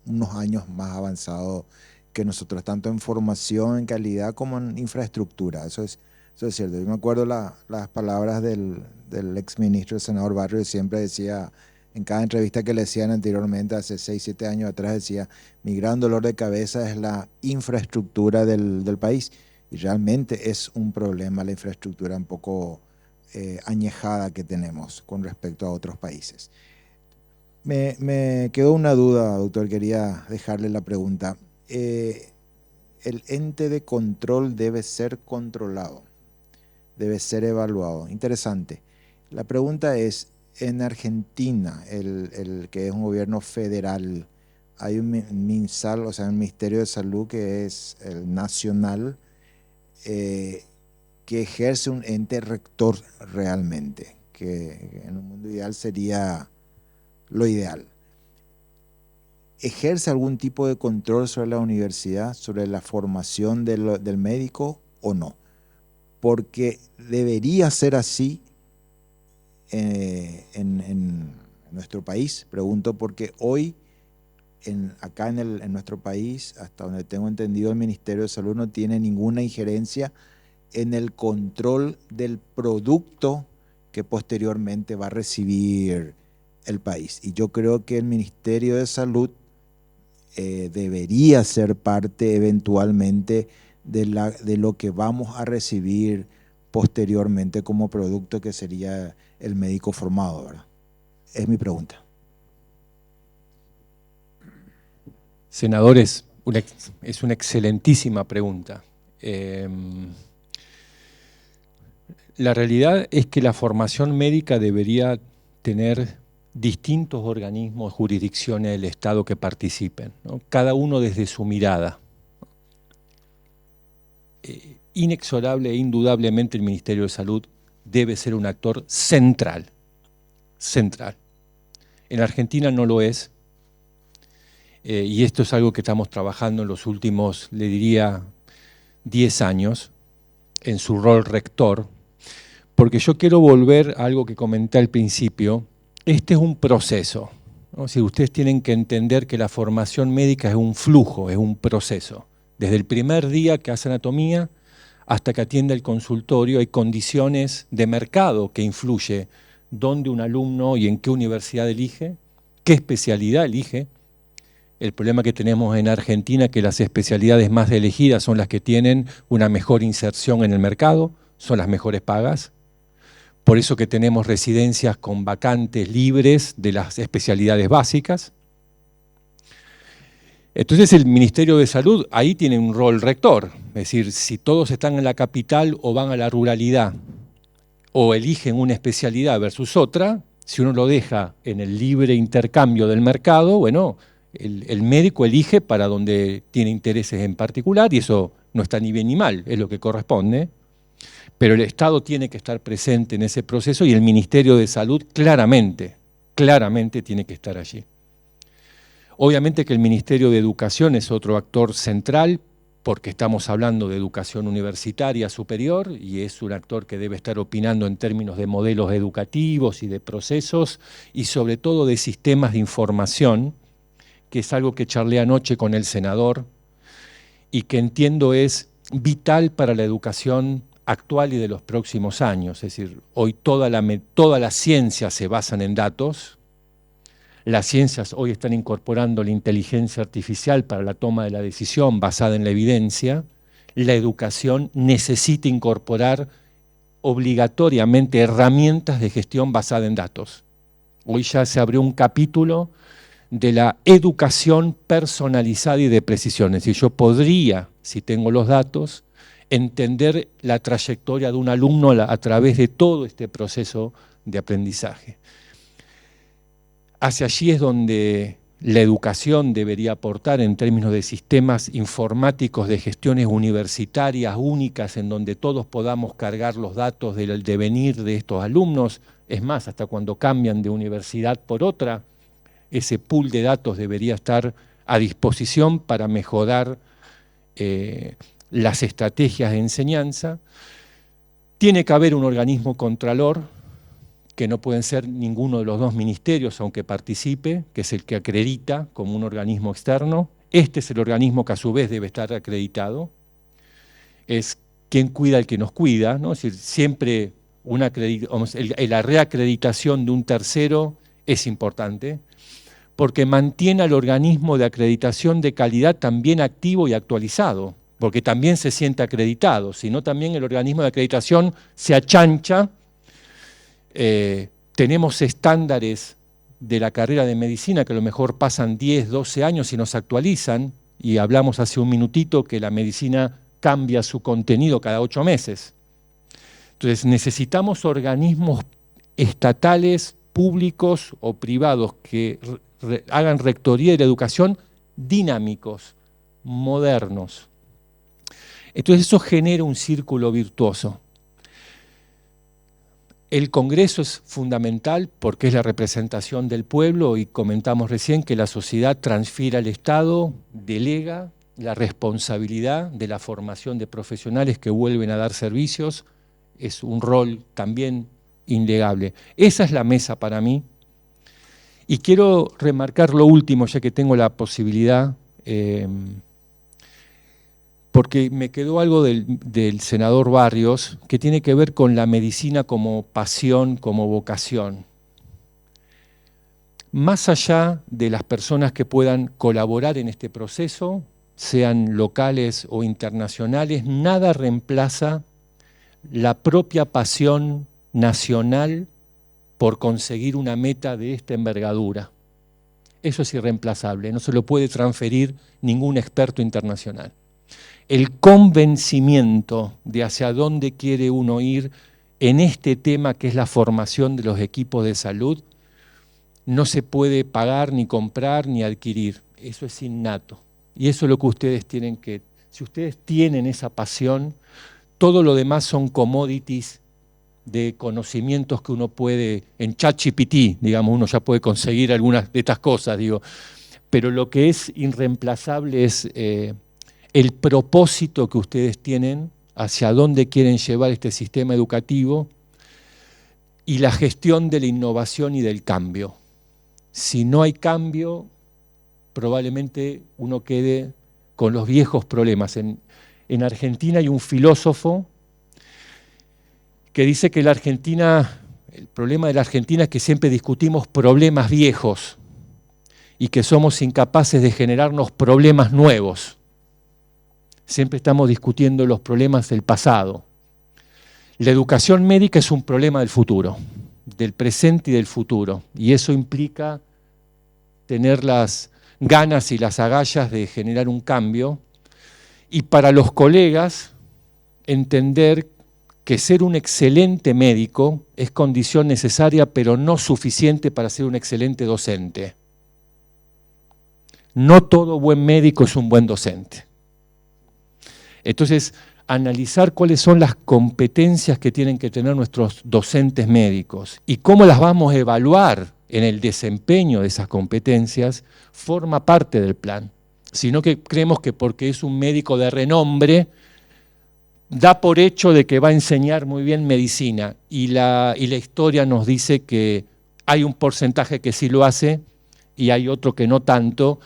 unos años más avanzado que nosotros, tanto en formación, en calidad, como en infraestructura. Eso es cierto. Yo me acuerdo las palabras del exministro, el senador Barrios, siempre decía, en cada entrevista que le hacían anteriormente, hace 6, 7 años atrás, decía, mi gran dolor de cabeza es la infraestructura del país. Y realmente es un problema la infraestructura un poco añejada que tenemos con respecto a otros países. Me quedó una duda, doctor, quería dejarle la pregunta. El ente de control debe ser controlado, debe ser evaluado. Interesante. La pregunta es, en Argentina, el que es un gobierno federal, hay un MinSal, o sea, un Ministerio de Salud que es el nacional, que ejerce un ente rector realmente, que en un mundo ideal sería lo ideal. ¿Ejerce algún tipo de control sobre la universidad, sobre la formación del médico o no? Porque debería ser así en nuestro país. Pregunto porque hoy, acá en nuestro país, hasta donde tengo entendido, el Ministerio de Salud no tiene ninguna injerencia en el control del producto que posteriormente va a recibir el país. Y yo creo que el Ministerio de Salud debería ser parte eventualmente de lo que vamos a recibir posteriormente como producto, que sería el médico formado, ¿verdad? Es mi pregunta. Senadores, es una excelentísima pregunta. La realidad es que la formación médica debería tener distintos organismos, jurisdicciones del Estado que participen, ¿no? Cada uno desde su mirada. Inexorable e indudablemente el Ministerio de Salud debe ser un actor central. En Argentina no lo es, y esto es algo que estamos trabajando en los últimos, le diría, 10 años, en su rol rector, porque yo quiero volver a algo que comenté al principio. Este es un proceso, ¿no? Si ustedes tienen que entender que la formación médica es un flujo, es un proceso. Desde el primer día que hace anatomía hasta que atiende el consultorio, hay condiciones de mercado que influye dónde un alumno y en qué universidad elige, qué especialidad elige. El problema que tenemos en Argentina es que las especialidades más elegidas son las que tienen una mejor inserción en el mercado, son las mejores pagas. Por eso que tenemos residencias con vacantes libres de las especialidades básicas. Entonces el Ministerio de Salud ahí tiene un rol rector, es decir, si todos están en la capital o van a la ruralidad o eligen una especialidad versus otra, si uno lo deja en el libre intercambio del mercado, bueno, el médico elige para donde tiene intereses en particular y eso no está ni bien ni mal, es lo que corresponde. Pero el Estado tiene que estar presente en ese proceso y el Ministerio de Salud claramente tiene que estar allí. Obviamente que el Ministerio de Educación es otro actor central porque estamos hablando de educación universitaria superior y es un actor que debe estar opinando en términos de modelos educativos y de procesos y sobre todo de sistemas de información, que es algo que charlé anoche con el senador y que entiendo es vital para la educación actual y de los próximos años. Es decir, hoy toda la ciencia se basan en datos. Las ciencias hoy están incorporando la inteligencia artificial para la toma de la decisión basada en la evidencia. La educación necesita incorporar obligatoriamente herramientas de gestión basada en datos. Hoy ya se abrió un capítulo de la educación personalizada y de precisión. Es decir, yo podría, si tengo los datos, entender la trayectoria de un alumno a través de todo este proceso de aprendizaje. Hacia allí es donde la educación debería aportar en términos de sistemas informáticos de gestiones universitarias únicas en donde todos podamos cargar los datos del devenir de estos alumnos. Es más, hasta cuando cambian de universidad por otra, ese pool de datos debería estar a disposición para mejorar las estrategias de enseñanza. Tiene que haber un organismo contralor, que no pueden ser ninguno de los dos ministerios, aunque participe, que es el que acredita como un organismo externo. Este es el organismo que a su vez debe estar acreditado. Es quien cuida al que nos cuida, ¿no? Es decir, siempre la reacreditación de un tercero es importante, porque mantiene al organismo de acreditación de calidad también activo y actualizado, porque también se siente acreditado, sino también el organismo de acreditación se achancha. Tenemos estándares de la carrera de medicina que a lo mejor pasan 10, 12 años y nos actualizan, y hablamos hace un minutito que la medicina cambia su contenido cada 8 meses. Entonces necesitamos organismos estatales, públicos o privados que hagan rectoría de la educación dinámicos, modernos. Entonces eso genera un círculo virtuoso. El Congreso es fundamental porque es la representación del pueblo y comentamos recién que la sociedad transfiere al Estado, delega la responsabilidad de la formación de profesionales que vuelven a dar servicios. Es un rol también innegable. Esa es la mesa para mí. Y quiero remarcar lo último, ya que tengo la posibilidad, porque me quedó algo del senador Barrios que tiene que ver con la medicina como pasión, como vocación. Más allá de las personas que puedan colaborar en este proceso, sean locales o internacionales, nada reemplaza la propia pasión nacional por conseguir una meta de esta envergadura. Eso es irreemplazable, no se lo puede transferir ningún experto internacional. El convencimiento de hacia dónde quiere uno ir en este tema que es la formación de los equipos de salud, no se puede pagar, ni comprar, ni adquirir. Eso es innato. Y eso es lo que ustedes tienen que... Si ustedes tienen esa pasión, todo lo demás son commodities de conocimientos que uno puede, en ChatGPT, digamos, uno ya puede conseguir algunas de estas cosas, digo. Pero lo que es irreemplazable es el propósito que ustedes tienen, hacia dónde quieren llevar este sistema educativo, y la gestión de la innovación y del cambio. Si no hay cambio, probablemente uno quede con los viejos problemas. En Argentina hay un filósofo que dice que la Argentina, el problema de la Argentina es que siempre discutimos problemas viejos y que somos incapaces de generarnos problemas nuevos. Siempre estamos discutiendo los problemas del pasado. La educación médica es un problema del futuro, del presente y del futuro, y eso implica tener las ganas y las agallas de generar un cambio, y para los colegas entender que ser un excelente médico es condición necesaria, pero no suficiente para ser un excelente docente. No todo buen médico es un buen docente. Entonces, analizar cuáles son las competencias que tienen que tener nuestros docentes médicos y cómo las vamos a evaluar en el desempeño de esas competencias, forma parte del plan. Sino que creemos que porque es un médico de renombre, da por hecho de que va a enseñar muy bien medicina, y la historia nos dice que hay un porcentaje que sí lo hace y hay otro que no tanto,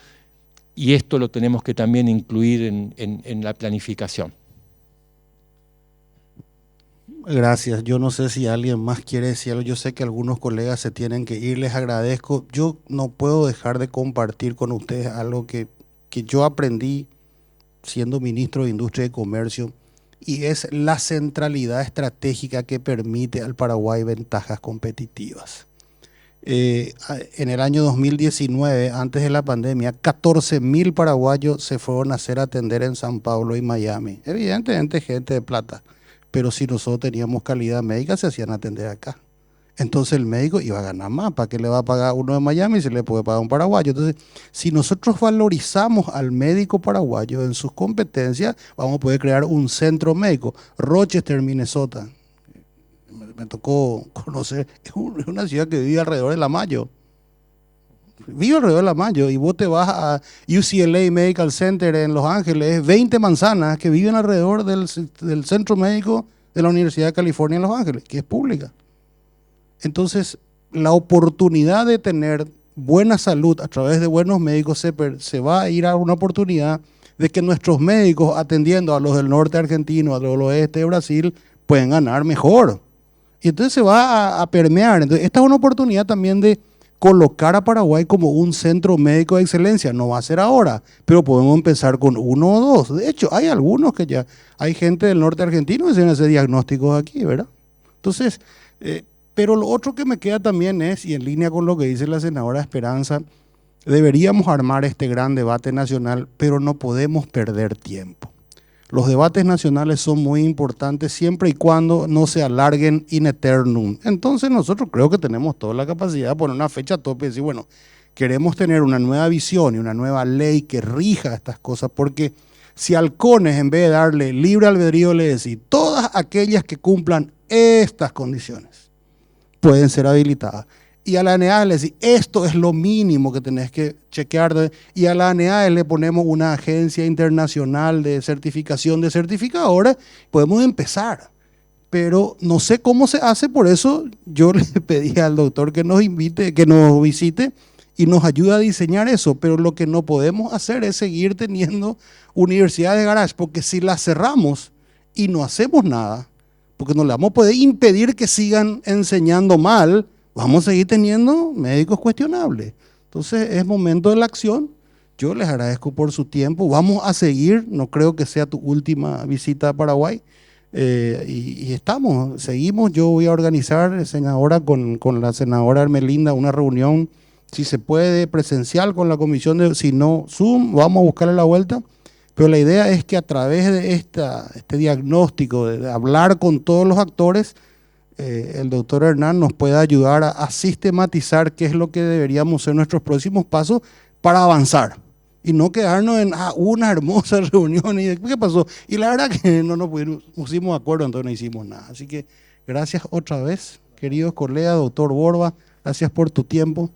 y esto lo tenemos que también incluir en la planificación. Gracias. Yo no sé si alguien más quiere decir algo. Yo sé que algunos colegas se tienen que ir, les agradezco. Yo no puedo dejar de compartir con ustedes algo que yo aprendí siendo ministro de Industria y Comercio, y es la centralidad estratégica que permite al Paraguay ventajas competitivas. En el año 2019, antes de la pandemia, 14.000 paraguayos se fueron a hacer atender en San Pablo y Miami. Evidentemente gente de plata, pero si nosotros teníamos calidad médica, se hacían atender acá. Entonces el médico iba a ganar más. ¿Para qué le va a pagar uno de Miami si le puede pagar un paraguayo? Entonces, si nosotros valorizamos al médico paraguayo en sus competencias, vamos a poder crear un centro médico. Rochester, Minnesota. Me tocó conocer, es una ciudad que vive alrededor de la Mayo. Vive alrededor de la Mayo, y vos te vas a UCLA Medical Center en Los Ángeles, 20 manzanas que viven alrededor del centro médico de la Universidad de California en Los Ángeles, que es pública. Entonces, la oportunidad de tener buena salud a través de buenos médicos se va a ir a una oportunidad de que nuestros médicos, atendiendo a los del norte argentino, a los del oeste de Brasil, pueden ganar mejor. Y entonces se va a permear. Entonces, esta es una oportunidad también de colocar a Paraguay como un centro médico de excelencia. No va a ser ahora, pero podemos empezar con uno o dos. De hecho, hay algunos que ya, hay gente del norte argentino que se hace diagnósticos aquí, ¿verdad? Entonces, pero lo otro que me queda también es, y en línea con lo que dice la senadora Esperanza, deberíamos armar este gran debate nacional, pero no podemos perder tiempo. Los debates nacionales son muy importantes siempre y cuando no se alarguen in eternum. Entonces nosotros creo que tenemos toda la capacidad de poner una fecha tope y decir, bueno, queremos tener una nueva visión y una nueva ley que rija estas cosas, porque si Halcones, en vez de darle libre albedrío, le decís, todas aquellas que cumplan estas condiciones pueden ser habilitadas. Y a la ANEAD le decís, esto es lo mínimo que tenés que chequear. Y a la ANEAD le ponemos una agencia internacional de certificación de certificadores, podemos empezar. Pero no sé cómo se hace, por eso yo le pedí al doctor que nos invite, que nos visite y nos ayude a diseñar eso. Pero lo que no podemos hacer es seguir teniendo universidades de garage, porque si las cerramos y no hacemos nada, porque no le vamos a poder impedir que sigan enseñando mal, vamos a seguir teniendo médicos cuestionables. Entonces es momento de la acción. Yo les agradezco por su tiempo. Vamos a seguir, no creo que sea tu última visita a Paraguay. Y seguimos. Yo voy a organizar, senadora, con la senadora Hermelinda, una reunión, si se puede, presencial con la comisión, si no, Zoom, vamos a buscarle la vuelta. Pero la idea es que a través de este diagnóstico, de hablar con todos los actores, el doctor Hernán nos pueda ayudar a sistematizar qué es lo que deberíamos ser nuestros próximos pasos para avanzar y no quedarnos en una hermosa reunión y ¿qué pasó? Y la verdad que no nos pusimos de acuerdo, entonces no hicimos nada. Así que gracias otra vez, queridos colegas, doctor Borba, gracias por tu tiempo.